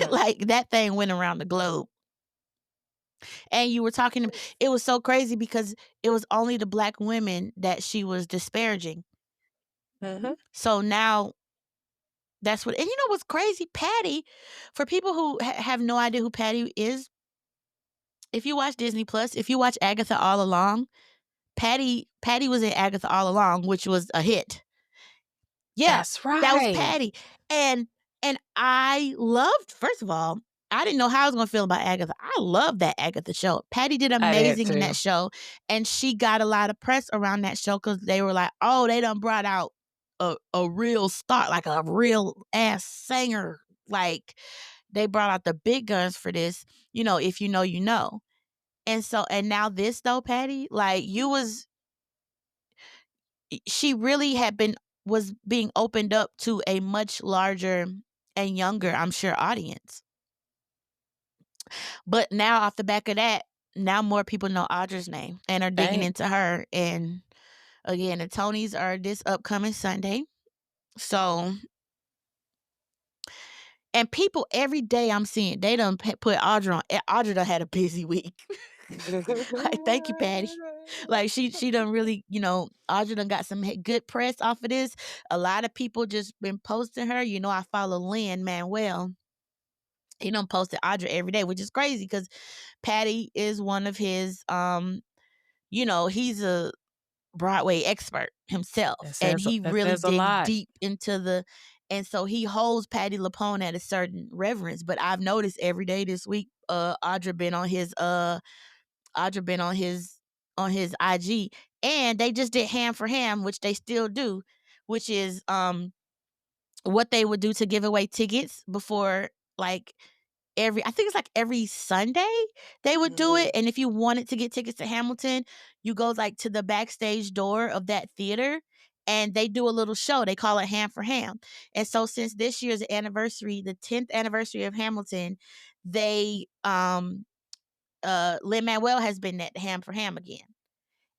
Speaker 3: Like that thing went around the globe. And you were talking to, it was so crazy because it was only the black women that she was disparaging. So now that's what, and you know what's crazy? Patti, for people who have no idea who Patti is, if you watch Disney Plus, if you watch Agatha All Along, Patti was in Agatha All Along, which was a hit. Yeah,
Speaker 1: That's
Speaker 3: that was
Speaker 1: right.
Speaker 3: Patti. And I loved, first of all, I didn't know how I was gonna feel about Agatha. I loved that Agatha show. Patti did
Speaker 1: I did
Speaker 3: amazing in
Speaker 1: too.
Speaker 3: that show, and she got a lot of press around that show because they were like, "Oh, they done brought out a real star, like a real ass singer. Like they brought out the big guns for this. You know, if you know, you know." And so, and now this though, Patti, like she really was being opened up to a much larger and younger, I'm sure, audience. But now off the back of that, now more people know Audra's name and are digging into her. And again, the Tonys are this upcoming Sunday. So, and people every day I'm seeing, they done put Audra on. Audra done had a busy week. Like, thank you, Patti. Like she done really, you know, Audra done got some good press off of this. A lot of people just been posting her. You know, I follow Lin-Manuel. He done posted Audra every day, which is crazy because Patti is one of his you know, he's a Broadway expert himself, and he
Speaker 1: That
Speaker 3: really
Speaker 1: says a
Speaker 3: digs
Speaker 1: lot.
Speaker 3: deep into and so he holds Patti LuPone at a certain reverence. But I've noticed every day this week, Audra been on his IG, and they just did Ham for Ham, which they still do, which is what they would do to give away tickets before, like, I think it's like every Sunday they would do it. And if you wanted to get tickets to Hamilton, you go like to the backstage door of that theater and they do a little show. They call it Ham for Ham. And so since this year's anniversary, the 10th anniversary of Hamilton, they Lin-Manuel has been at Ham for Ham again.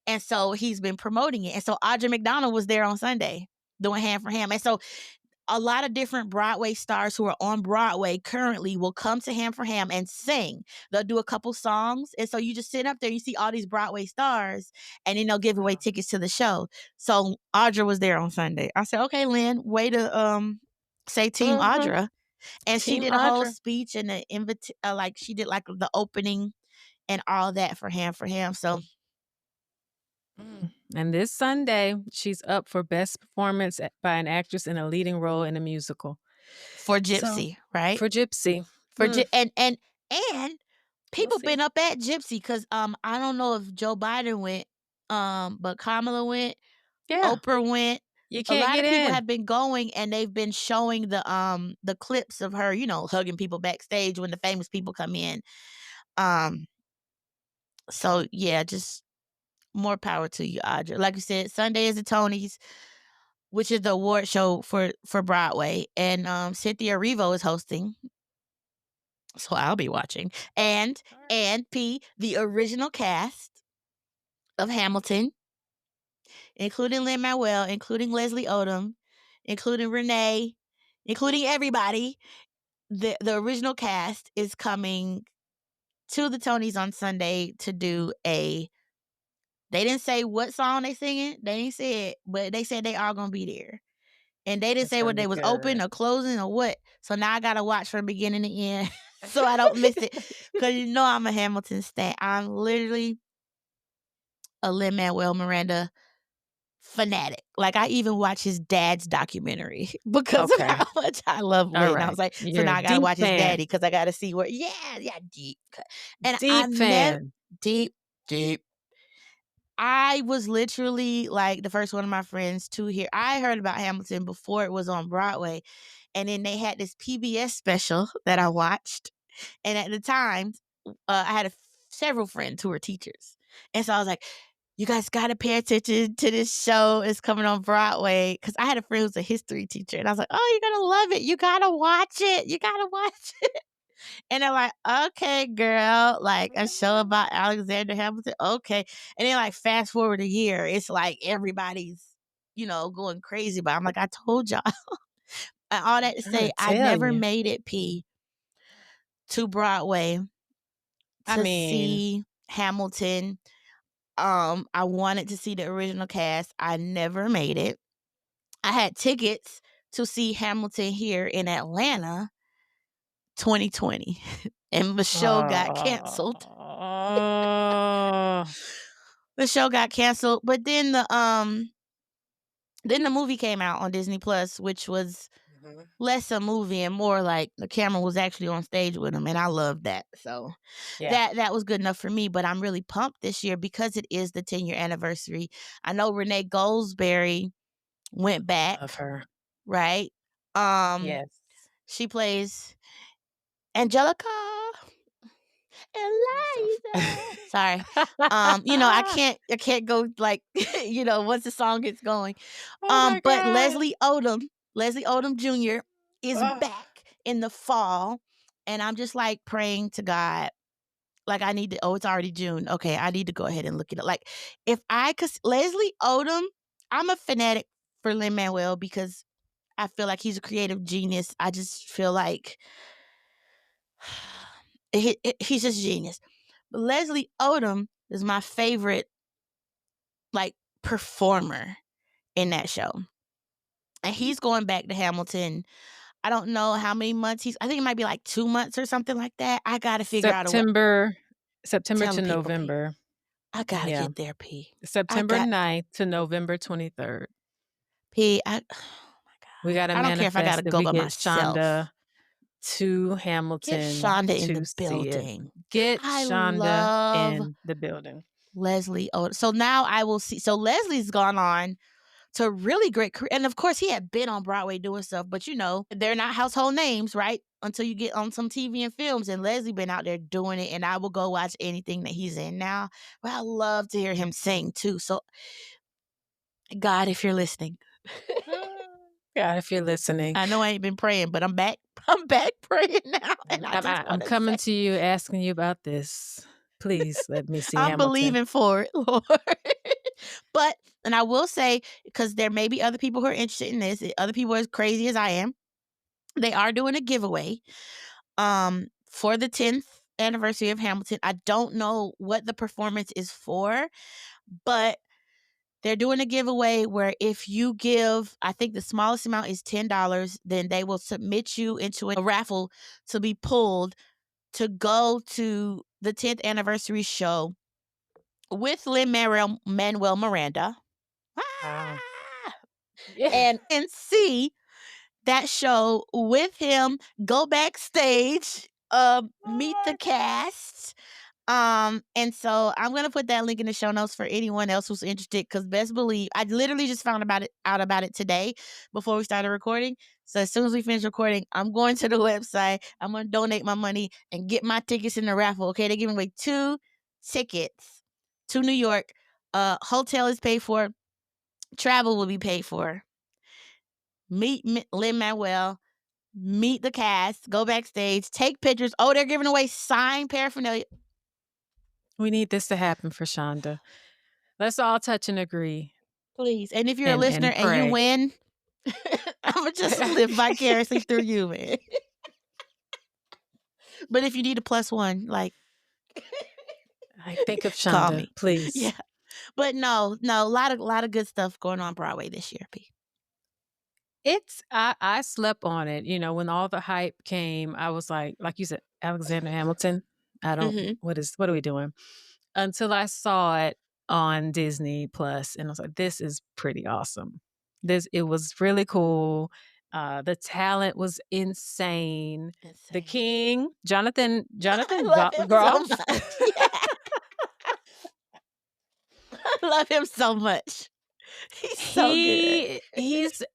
Speaker 3: And so he's been promoting it. And so Audra McDonald was there on Sunday doing Ham for Ham. And so a lot of different Broadway stars who are on Broadway currently will come to Ham for Ham and sing. They'll do a couple songs. And so you just sit up there, you see all these Broadway stars, and then they'll give away tickets to the show. So Audra was there on Sunday. I said, okay, Lynn, way to say Team Audra. And she did a whole speech and like she did like the opening and all that for Ham for Ham. So
Speaker 1: And this Sunday, she's up for Best Performance by an Actress in a Leading Role in a Musical.
Speaker 3: For Gypsy, right?
Speaker 1: For Gypsy.
Speaker 3: And people been up at Gypsy because I don't know if Joe Biden went, but Kamala went, Oprah went.
Speaker 1: You
Speaker 3: A
Speaker 1: can't
Speaker 3: lot
Speaker 1: get
Speaker 3: of people
Speaker 1: in.
Speaker 3: have been going, and they've been showing the clips of her, you know, hugging people backstage when the famous people come in. So yeah, just more power to you, Audra. Like you said, Sunday is the Tonys, which is the award show for Broadway, and Cynthia Erivo is hosting. So I'll be watching. And P, the original cast of Hamilton, including Lin-Manuel, including Leslie Odom, including Renee, including everybody, the original cast is coming to the Tonys on Sunday to do they didn't say what song they singing, they didn't say it, but they said they are gonna be there. And they didn't say what they was open or closing or what. So now I gotta watch from beginning to end so I don't miss it. Cause you know I'm a Hamilton stan. I'm literally a Lin-Manuel Miranda fanatic. Like I even watch his dad's documentary because of how much I love Lin. I was like, so now I gotta watch his daddy because I gotta see where deep. And
Speaker 1: Deep fan.
Speaker 3: Deep. I was literally like the first one of my friends to hear. I heard about Hamilton before it was on Broadway. And then they had this PBS special that I watched. And at the time, I had several friends who were teachers. And so I was like, you guys got to pay attention to this show. It's coming on Broadway. Because I had a friend who's a history teacher. And I was like, oh, you're going to love it. You got to watch it. You got to watch it. And they're like, okay, girl. Like a show about Alexander Hamilton. Okay. And then like fast forward a year. It's like everybody's, going crazy. But I'm like, I told y'all. And all that to say, I never made it, P, to Broadway to see Hamilton. I wanted to see the original cast. I never made it. I had tickets to see Hamilton here in Atlanta 2020 and the show got canceled. The show got canceled, but then the movie came out on Disney Plus, which was less a movie and more like the camera was actually on stage with him, and I loved that. So that was good enough for me. But I'm really pumped this year because it is the 10-year anniversary. I know Renee Goldsberry went back.
Speaker 1: Love her.
Speaker 3: Right?
Speaker 1: Yes.
Speaker 3: She plays Angelica. Eliza. Sorry. I can't go like, once the song gets going. But Leslie Odom Jr. is back in the fall. And I'm just like praying to God. Like I need to, it's already June. Okay, I need to go ahead and look it up. Like cause Leslie Odom, I'm a fanatic for Lin-Manuel because I feel like he's a creative genius. I just feel like he's just genius. But Leslie Odom is my favorite, like, performer in that show. And he's going back to Hamilton. I don't know how many months I think it might be like 2 months or something like that. I got to figure out a way.
Speaker 1: September to November.
Speaker 3: P. I got to get there, P.
Speaker 1: September 9th to November 23rd.
Speaker 3: P, oh my God.
Speaker 1: We got to manifest. I don't care if I got to go by myself. Shaunda to Hamilton.
Speaker 3: Get Shaunda in the building.
Speaker 1: Get Shaunda in the building.
Speaker 3: Leslie Odom. So now I will see. So Leslie's gone on to really great career. And of course, he had been on Broadway doing stuff, but they're not household names, right? Until you get on some TV and films. And Leslie been out there doing it. And I will go watch anything that he's in now. But I love to hear him sing too. So God, if you're listening.
Speaker 1: God, if you're listening.
Speaker 3: I know I ain't been praying, but I'm back. I'm back praying now. And
Speaker 1: I'm coming to you, asking you about this. Please let me see.
Speaker 3: I'm believing for it, Lord. And I will say, because there may be other people who are interested in this, other people as crazy as I am, they are doing a giveaway for the 10th anniversary of Hamilton. I don't know what the performance is for, but they're doing a giveaway where if you give, I think the smallest amount is $10, then they will submit you into a raffle to be pulled to go to the 10th anniversary show with Lin-Manuel Miranda.
Speaker 1: Wow.
Speaker 3: And see that show with him, go backstage, meet the cast. And so I'm gonna put that link in the show notes for anyone else who's interested, because best believe I literally just found out about it today before we started recording. So as soon as we finish recording, I'm going to the website, I'm gonna donate my money and get my tickets in the raffle. Okay, they're giving away 2 tickets to New York. Hotel is paid for, travel will be paid for. Meet Lin-Manuel, meet the cast, go backstage, take pictures. Oh, they're giving away signed paraphernalia.
Speaker 1: We need this to happen for Shaunda. Let's all touch and agree.
Speaker 3: Please. And if you're a listener and you win, I'm going to just live vicariously through you, man. But if you need a +1, like...
Speaker 1: I think of Shaunda, please.
Speaker 3: Yeah. But no, a lot of good stuff going on Broadway this year, P.
Speaker 1: I slept on it. When all the hype came, I was like you said, Alexander Hamilton. I don't, what are we doing? Until I saw it on Disney Plus, and I was like, this is pretty awesome. It was really cool. The talent was insane. The King, Jonathan Groff.
Speaker 3: So I love him so much. He's so good.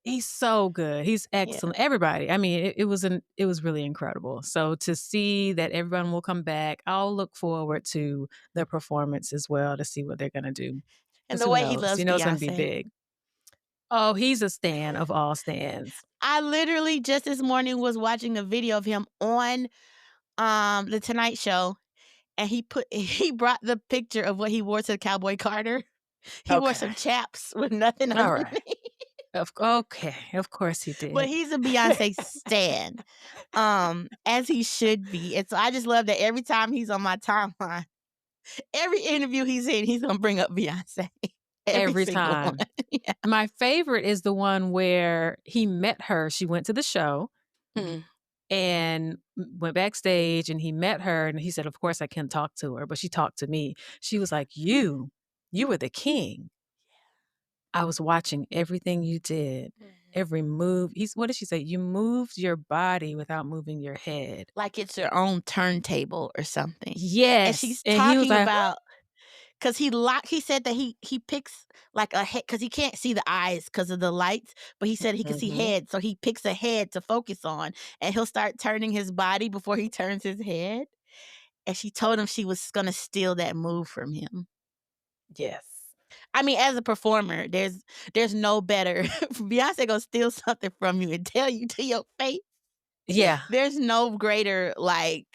Speaker 1: He's so good. He's excellent. Yeah. Everybody. I mean, it was really incredible. So to see that everyone will come back, I'll look forward to the performance as well to see what they're gonna do.
Speaker 3: And
Speaker 1: 'Cause
Speaker 3: the
Speaker 1: who
Speaker 3: way he
Speaker 1: knows?
Speaker 3: loves
Speaker 1: You know it's gonna be
Speaker 3: Beyonce.
Speaker 1: big. Oh, he's a stan of all stans.
Speaker 3: I literally just this morning was watching a video of him on the Tonight Show, and he brought the picture of what he wore to Cowboy Carter. He wore some
Speaker 1: Okay.
Speaker 3: chaps with nothing
Speaker 1: All
Speaker 3: underneath.
Speaker 1: right. Okay. Of course he
Speaker 3: But
Speaker 1: did.
Speaker 3: he's a Beyonce stan, as he should be. And so I just love that every time he's on my timeline, every interview he's in, he's gonna bring up Beyonce. Every
Speaker 1: Every
Speaker 3: single one.
Speaker 1: time.
Speaker 3: Yeah.
Speaker 1: My favorite is the one where he met her. She went to the show
Speaker 3: Mm.
Speaker 1: and went backstage, and he met her, and he said, "Of course I can talk to her," but she talked to me. She was like, You were the king. I was watching everything you did, every move." What did she say? "You moved your body without moving your head."
Speaker 3: Like it's your own turntable or something. And
Speaker 1: Yes,
Speaker 3: she's
Speaker 1: and he was
Speaker 3: talking
Speaker 1: like,
Speaker 3: about because he said that he picks like a head because he can't see the eyes because of the lights, but he said he can see
Speaker 1: Mhm.
Speaker 3: head, so he picks a head to focus on, and he'll start turning his body before he turns his head. And she told him she was gonna steal that move from him.
Speaker 1: Yes.
Speaker 3: I mean, as a performer, there's no better. Beyonce gonna steal something from you and tell you to your face.
Speaker 1: Yeah.
Speaker 3: There's no greater like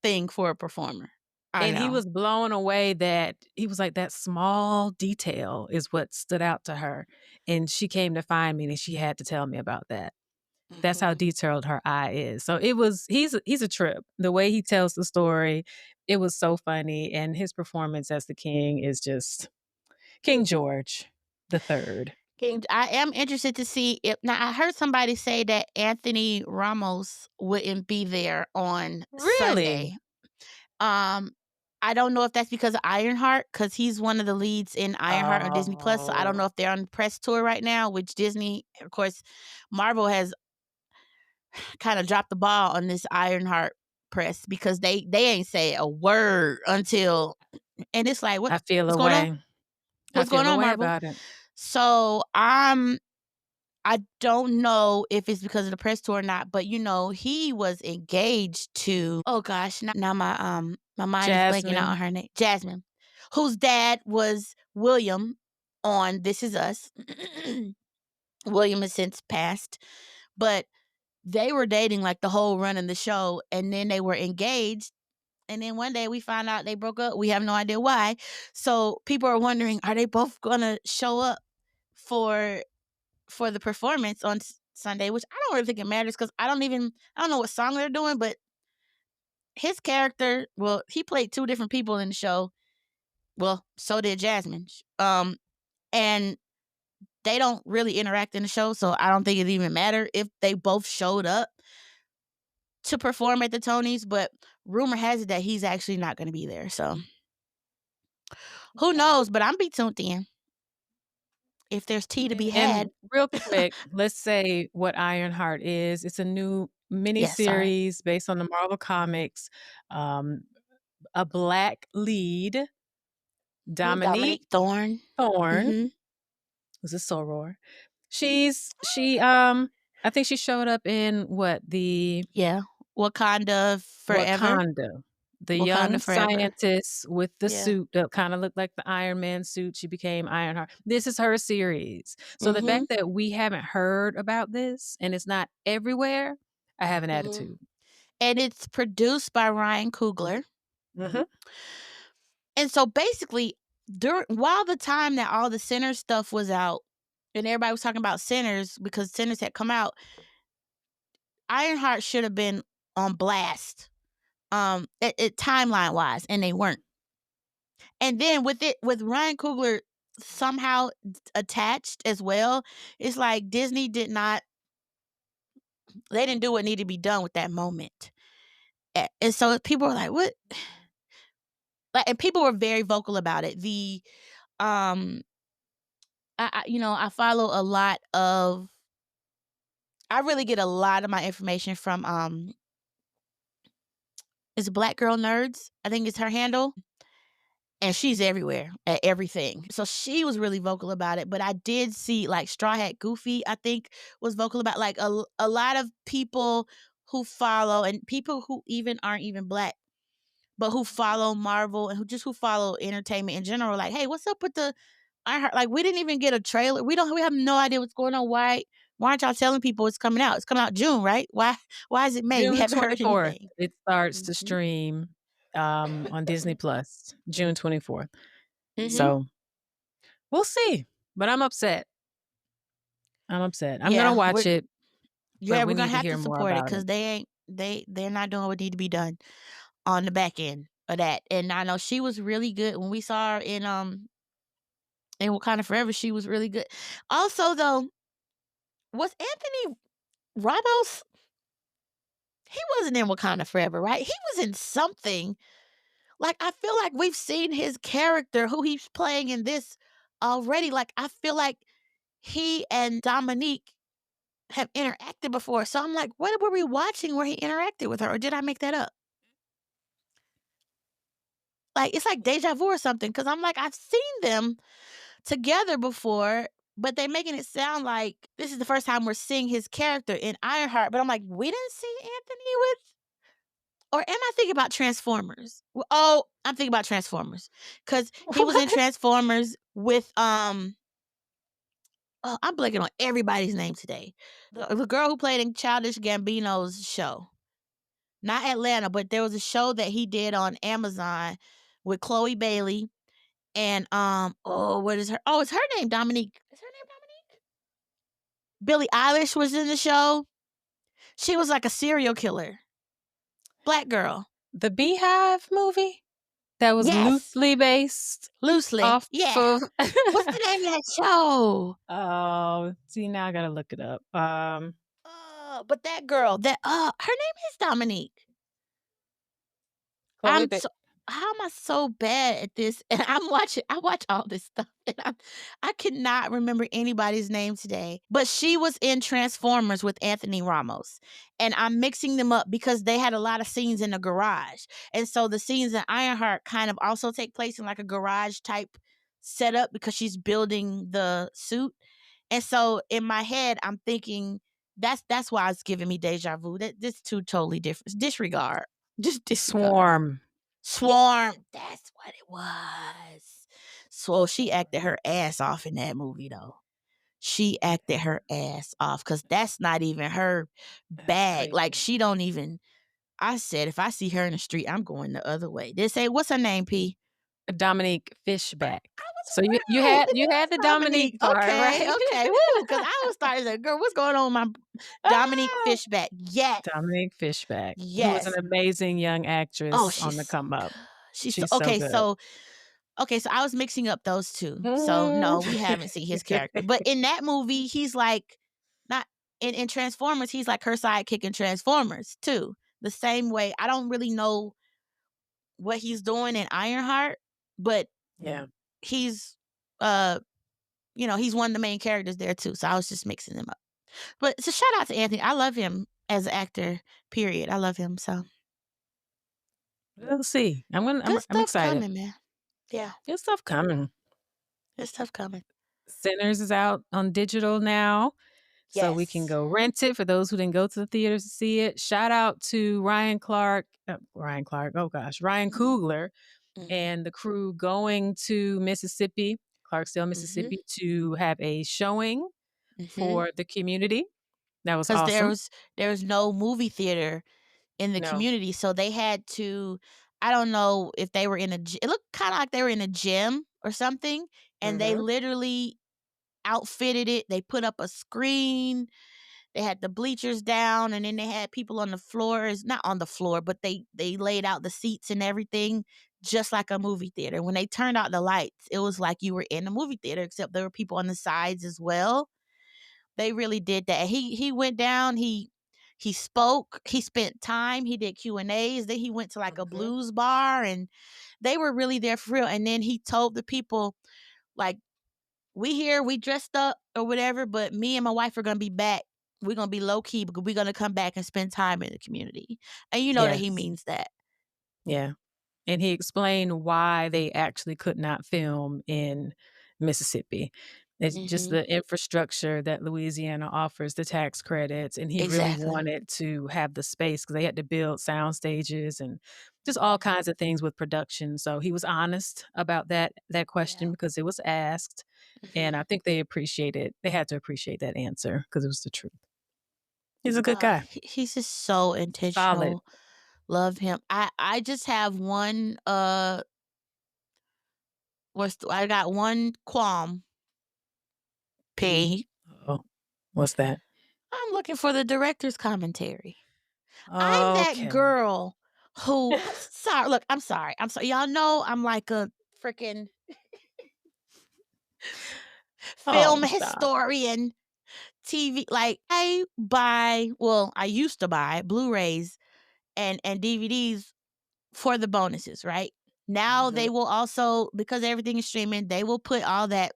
Speaker 3: thing for a performer. I
Speaker 1: And he
Speaker 3: know.
Speaker 1: was blown away that he was like, "That small detail is what stood out to her." And she came to find me, and she had to tell me about that. That's how
Speaker 3: Mhm.
Speaker 1: detailed her eye is. So he's a trip. The way he tells the story, it was so funny, and his performance as the king is just King George the 3rd.
Speaker 3: I am interested to see if now I heard somebody say that Anthony Ramos wouldn't be there on
Speaker 1: Really?
Speaker 3: Sunday. Um, I don't know if that's because of Ironheart, because he's one of the leads in Ironheart on Disney Plus. So I don't
Speaker 1: Oh,
Speaker 3: know if they're on press tour right now, which Disney, of course, Marvel has kind of dropped the ball on this Ironheart press because they ain't say a word until and it's like
Speaker 1: I feel
Speaker 3: what's
Speaker 1: a
Speaker 3: going on?
Speaker 1: way. I
Speaker 3: What's going
Speaker 1: feel a
Speaker 3: on,
Speaker 1: way
Speaker 3: Marvel?
Speaker 1: about it.
Speaker 3: So I don't know if it's because of the press tour or not, but he was engaged to oh gosh, now my mind is blanking out on
Speaker 1: Jasmine.
Speaker 3: her name. Jasmine, whose dad was William on This Is Us. William has since passed, but they were dating like the whole run of the show, and then they were engaged. And then one day we found out they broke up. We have no idea why. So people are wondering, are they both gonna show up for the performance on Sunday? Which I don't really think it matters because I don't know what song they're doing, but his character, well, he played two different people in the show. Well, so did Jasmine. And they don't really interact in the show, so I don't think it even matter if they both showed up to perform at the Tonys. But rumor has it that he's actually not going to be there. So who
Speaker 1: Yeah.
Speaker 3: knows? But I'm be tuned in if there's tea to be had.
Speaker 1: And real quick, let's say what Ironheart is. It's a new
Speaker 3: Yeah, sorry.
Speaker 1: miniseries based on the Marvel Comics. Um, a Black lead,
Speaker 3: Dominique
Speaker 1: Dominique
Speaker 3: Thorne.
Speaker 1: Thorne,
Speaker 3: Mm-hmm.
Speaker 1: who's a soror. I think she showed up in the
Speaker 3: Yeah. Wakanda forever.
Speaker 1: Wakanda, the young
Speaker 3: Wakanda forever.
Speaker 1: scientist with the
Speaker 3: Yeah.
Speaker 1: suit that kind of looked like the Iron Man suit. She became Ironheart. This is her series. So the
Speaker 3: Mm-hmm.
Speaker 1: fact that we haven't heard about this and it's not everywhere, I have an
Speaker 3: Mm-hmm.
Speaker 1: attitude.
Speaker 3: And it's produced by Ryan Coogler.
Speaker 1: Mhm.
Speaker 3: And so basically, while the time that all the Sinners stuff was out, and everybody was talking about Sinners because Sinners had come out, Ironheart should have been on blast, timeline wise, and they weren't. And then with Ryan Coogler somehow attached as well, it's like Disney they didn't do what needed to be done with that moment. And so people were like, "What?" Like, and people were very vocal about it. Um, I follow a lot of. I really get a lot of my information from it's Black Girl Nerds. I think it's her handle. And she's everywhere at everything. So she was really vocal about it. But I did see like Straw Hat Goofy, I think, was vocal about like a lot of people who follow and people who even aren't even Black, but who follow Marvel and who follow entertainment in general. Like, hey, what's up with the Ironheart, like, we didn't even get a trailer. We have no idea what's going on. Why aren't y'all telling people it's coming out? It's coming out June, right? Why is it May? We
Speaker 1: June
Speaker 3: haven't heard
Speaker 1: 24th,
Speaker 3: anything.
Speaker 1: it starts to
Speaker 3: Mhm.
Speaker 1: stream, on Disney Plus, June 24th.
Speaker 3: Mhm.
Speaker 1: So, we'll see, but I'm upset. I'm upset. I'm gonna
Speaker 3: Yeah,
Speaker 1: watch it, but we
Speaker 3: we're gonna
Speaker 1: need to
Speaker 3: have
Speaker 1: hear
Speaker 3: to
Speaker 1: more
Speaker 3: support it
Speaker 1: about it.
Speaker 3: because they're not doing what need to be done on the back end of that. And I know she was really good when we saw her in Wakanda Forever. She was really good. Also, though, was Anthony Ramos? He wasn't in Wakanda Forever, right? He was in something. Like, I feel like we've seen his character, who he's playing in this already. Like, I feel like he and Dominique have interacted before. So I'm like, what were we watching where he interacted with her? Or did I make that up? Like, it's like deja vu or something. Cause I'm like, I've seen them together before, but they're making it sound like this is the first time we're seeing his character in Ironheart. But I'm like, we didn't see Anthony with, or am I thinking about Transformers? Oh, I'm thinking about Transformers. Cause he was in
Speaker 1: What?
Speaker 3: Transformers with oh, I'm blanking on everybody's name today. The girl who played in Childish Gambino's show. Not Atlanta, but there was a show that he did on Amazon with Chloe Bailey and oh, what is her? Oh, it's her name Dominique. Is her name Dominique? Billie Eilish was in the show. She was like a serial killer. Black girl.
Speaker 1: The Beehive movie that was
Speaker 3: Yes.
Speaker 1: loosely based
Speaker 3: Loosely.
Speaker 1: off
Speaker 3: Yeah.
Speaker 1: of
Speaker 3: What's the name of that show?
Speaker 1: Oh, see, now I gotta look it up.
Speaker 3: But that girl, her name is Dominique.
Speaker 1: Chloe
Speaker 3: I'm
Speaker 1: Ba
Speaker 3: so how am I so bad at this? And I watch all this stuff and I cannot remember anybody's name today. But she was in Transformers with Anthony Ramos. And I'm mixing them up because they had a lot of scenes in the garage. And so the scenes in Ironheart kind of also take place in like a garage type setup because she's building the suit. And so in my head, I'm thinking that's why it's giving me deja vu. This two totally different. Disregard. Just disregard.
Speaker 1: Swarm.
Speaker 3: Swarm. That's what it was. So she acted her ass off in that movie, though. She acted her ass off because that's not even her
Speaker 1: That's
Speaker 3: bag. Like,
Speaker 1: crazy.
Speaker 3: she don't even. I said, if I see her in the street, I'm going the other way. They say, what's her name, P?
Speaker 1: Dominique
Speaker 3: I
Speaker 1: Fishback.
Speaker 3: was
Speaker 1: So you
Speaker 3: right.
Speaker 1: had
Speaker 3: It
Speaker 1: you had
Speaker 3: is
Speaker 1: the
Speaker 3: Dominique.
Speaker 1: Dominique part,
Speaker 3: Okay,
Speaker 1: right?
Speaker 3: okay. Woo. Because I was starting to, girl, what's going on with my Dominique
Speaker 1: Ah,
Speaker 3: Fishback? Yes.
Speaker 1: Dominique Fishback, who is an
Speaker 3: Yes.
Speaker 1: amazing young
Speaker 3: Oh,
Speaker 1: actress on
Speaker 3: she's
Speaker 1: the
Speaker 3: so
Speaker 1: come up.
Speaker 3: good. She's so
Speaker 1: She's so
Speaker 3: okay.
Speaker 1: good.
Speaker 3: So I was mixing up those two. So
Speaker 1: Mm.
Speaker 3: no, we haven't seen his character. But in that movie, he's like not in Transformers, he's like her sidekick in Transformers too. The same way. I don't really know what he's doing in Ironheart, but
Speaker 1: Yeah.
Speaker 3: he's he's one of the main characters there too. So I was just mixing them up. But it's a shout out to Anthony. I love him as an actor, period. I love him. So
Speaker 1: We'll see.
Speaker 3: good
Speaker 1: I'm
Speaker 3: stuff
Speaker 1: excited.
Speaker 3: coming, man. Yeah,
Speaker 1: Good stuff coming.
Speaker 3: good stuff coming.
Speaker 1: Sinners is out on digital now, so we can
Speaker 3: Yes.
Speaker 1: go rent it for those who didn't go to the theaters to see it. Shout out to Ryan Coogler
Speaker 3: Mhm.
Speaker 1: and the crew going to Mississippi, Clarksdale,
Speaker 3: Mhm.
Speaker 1: Mississippi, to have a showing
Speaker 3: Mhm.
Speaker 1: for the community. That was
Speaker 3: 'Cause
Speaker 1: awesome.
Speaker 3: there was no movie theater in the
Speaker 1: No.
Speaker 3: community, so they had to. I don't know if they were in a it looked kinda like they were in a gym or something, and they
Speaker 1: Mhm.
Speaker 3: literally outfitted it. They put up a screen, they had the bleachers down, and then they had people on the floors not on the floor, but they laid out the seats and everything just like a movie theater. When they turned out the lights, it was like you were in a movie theater, except there were people on the sides as well. They really did that. He went down, he spoke, he spent time, he did Q&As, then he went to like a
Speaker 1: Mhm.
Speaker 3: blues bar and they were really there for real. And then he told the people, like, we here, we dressed up or whatever, but me and my wife are gonna be back. We're gonna be low key because we're gonna come back and spend time in the community. And you know that he
Speaker 1: Yes.
Speaker 3: means that.
Speaker 1: Yeah. And he explained why they actually could not film in Mississippi. It's just the infrastructure that Louisiana offers, the tax credits, and he really
Speaker 3: Exactly.
Speaker 1: wanted to have the space because they had to build sound stages and just all kinds of things with production. So he was honest about that question
Speaker 3: Yeah.
Speaker 1: because it was asked, and I think they had to appreciate that answer because it was the truth. He's a good guy.
Speaker 3: He's just so
Speaker 1: Solid.
Speaker 3: intentional. Love him. I just have one I got one qualm. P.
Speaker 1: Oh, what's that?
Speaker 3: I'm looking for the director's commentary. I'm that
Speaker 1: Okay.
Speaker 3: girl who I'm sorry. Y'all know I'm like a freaking film
Speaker 1: Stop.
Speaker 3: historian, TV. Like I used to buy Blu-rays and DVDs for the bonuses, right? Now they will also, because everything is streaming, they will put all that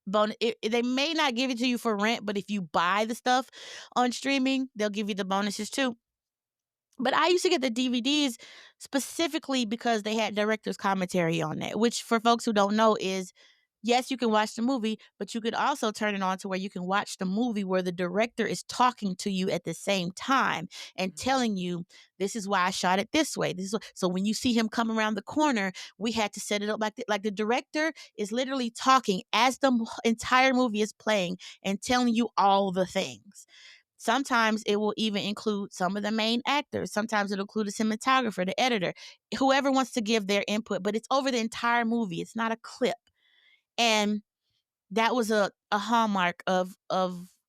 Speaker 3: bonus. They may not give it to you for rent, but if you buy the stuff on streaming, they'll give you the bonuses too. But I used to get the DVDs specifically because they had director's commentary on that, which for folks who don't know is, yes, you can watch the movie, but you could also turn it on to where you can watch the movie where the director is talking to you at the same time and telling you, this is why I shot it this way. So when you see him come around the corner, we had to set it up like the director is literally talking as the entire movie is playing and telling you all the things. Sometimes it will even include some of the main actors. Sometimes it'll include the cinematographer, the editor, whoever wants to give their input, but it's over the entire movie. It's not a clip. And that was a hallmark of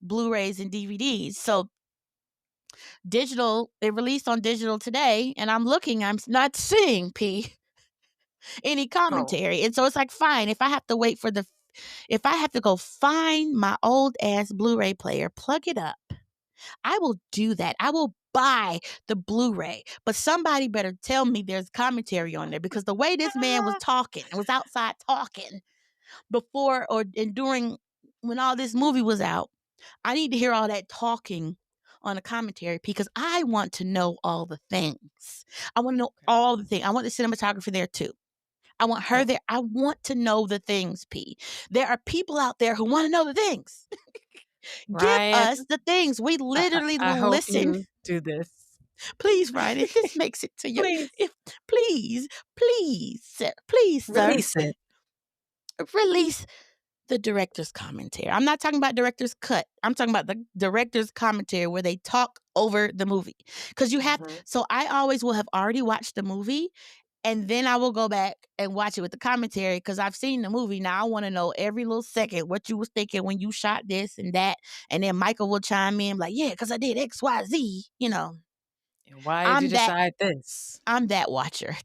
Speaker 3: Blu-rays and DVDs. So digital, it released on digital today, and I'm not seeing any commentary. And so it's like, fine, if I have to go find my old ass Blu-ray player, plug it up, I will do that. I will buy the Blu-ray, but somebody better tell me there's commentary on there, because the way this man was talking, was outside talking before and during when all this movie was out, I need to hear all that talking on a commentary, because I want to know all the things. I want to know all the things. I want the cinematographer there too. I want her there. I want to know the things, P. There are people out there who want to know the things. Give us the things. We literally
Speaker 1: I hope
Speaker 3: listen.
Speaker 1: you do this.
Speaker 3: Please, Ryan, if this makes it to you. Please, sir.
Speaker 1: Release it.
Speaker 3: Release the director's commentary. I'm not talking about director's cut. I'm talking about the director's commentary where they talk over the movie. Because you have, so I always will have already watched the movie, and then I will go back and watch it with the commentary because I've seen the movie. Now I want to know every little second what you was thinking when you shot this and that. And then Michael will chime in like, yeah, because I did X, Y, Z,
Speaker 1: And why did you decide this?
Speaker 3: I'm that watcher.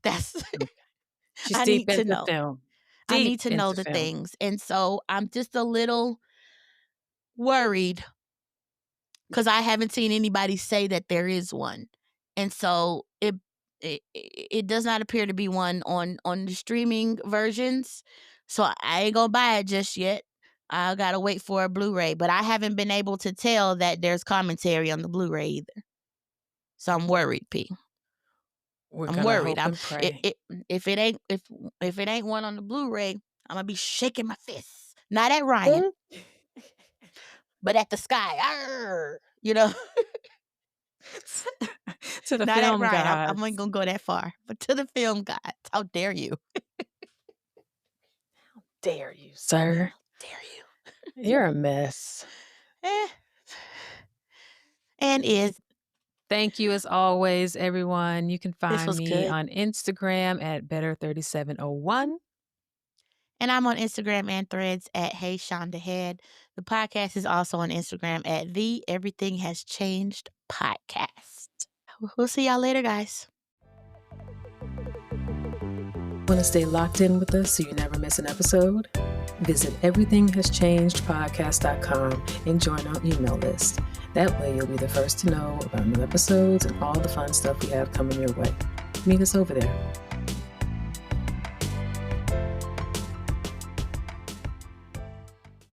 Speaker 1: She's deep into film.
Speaker 3: I need to know the things. And so I'm just a little worried because I haven't seen anybody say that there is one. And so it does not appear to be one on the streaming versions. So I ain't gonna buy it just yet. I gotta wait for a Blu-ray, but I haven't been able to tell that there's commentary on the Blu-ray either. So I'm worried, P. I'm worried. If it ain't one on the Blu-ray, I'm gonna be shaking my fists. Not at Ryan, but at the sky. Arr,
Speaker 1: To the
Speaker 3: not
Speaker 1: film
Speaker 3: at Ryan.
Speaker 1: gods.
Speaker 3: I'm not gonna go that far, but to the film gods. How dare you?
Speaker 1: How dare you, sir?
Speaker 3: How dare you?
Speaker 1: You're a mess.
Speaker 3: And is.
Speaker 1: Thank you as always, everyone. You can find me
Speaker 3: good.
Speaker 1: on Instagram at Better3701.
Speaker 3: And I'm on Instagram and Threads at Hey Shaunda Head. The podcast is also on Instagram at The Everything Has Changed Podcast. We'll see y'all later, guys.
Speaker 1: Want to stay locked in with us so you never miss an episode? Visit everythinghaschangedpodcast.com and join our email list. That way you'll be the first to know about new episodes and all the fun stuff we have coming your way. Meet us over there.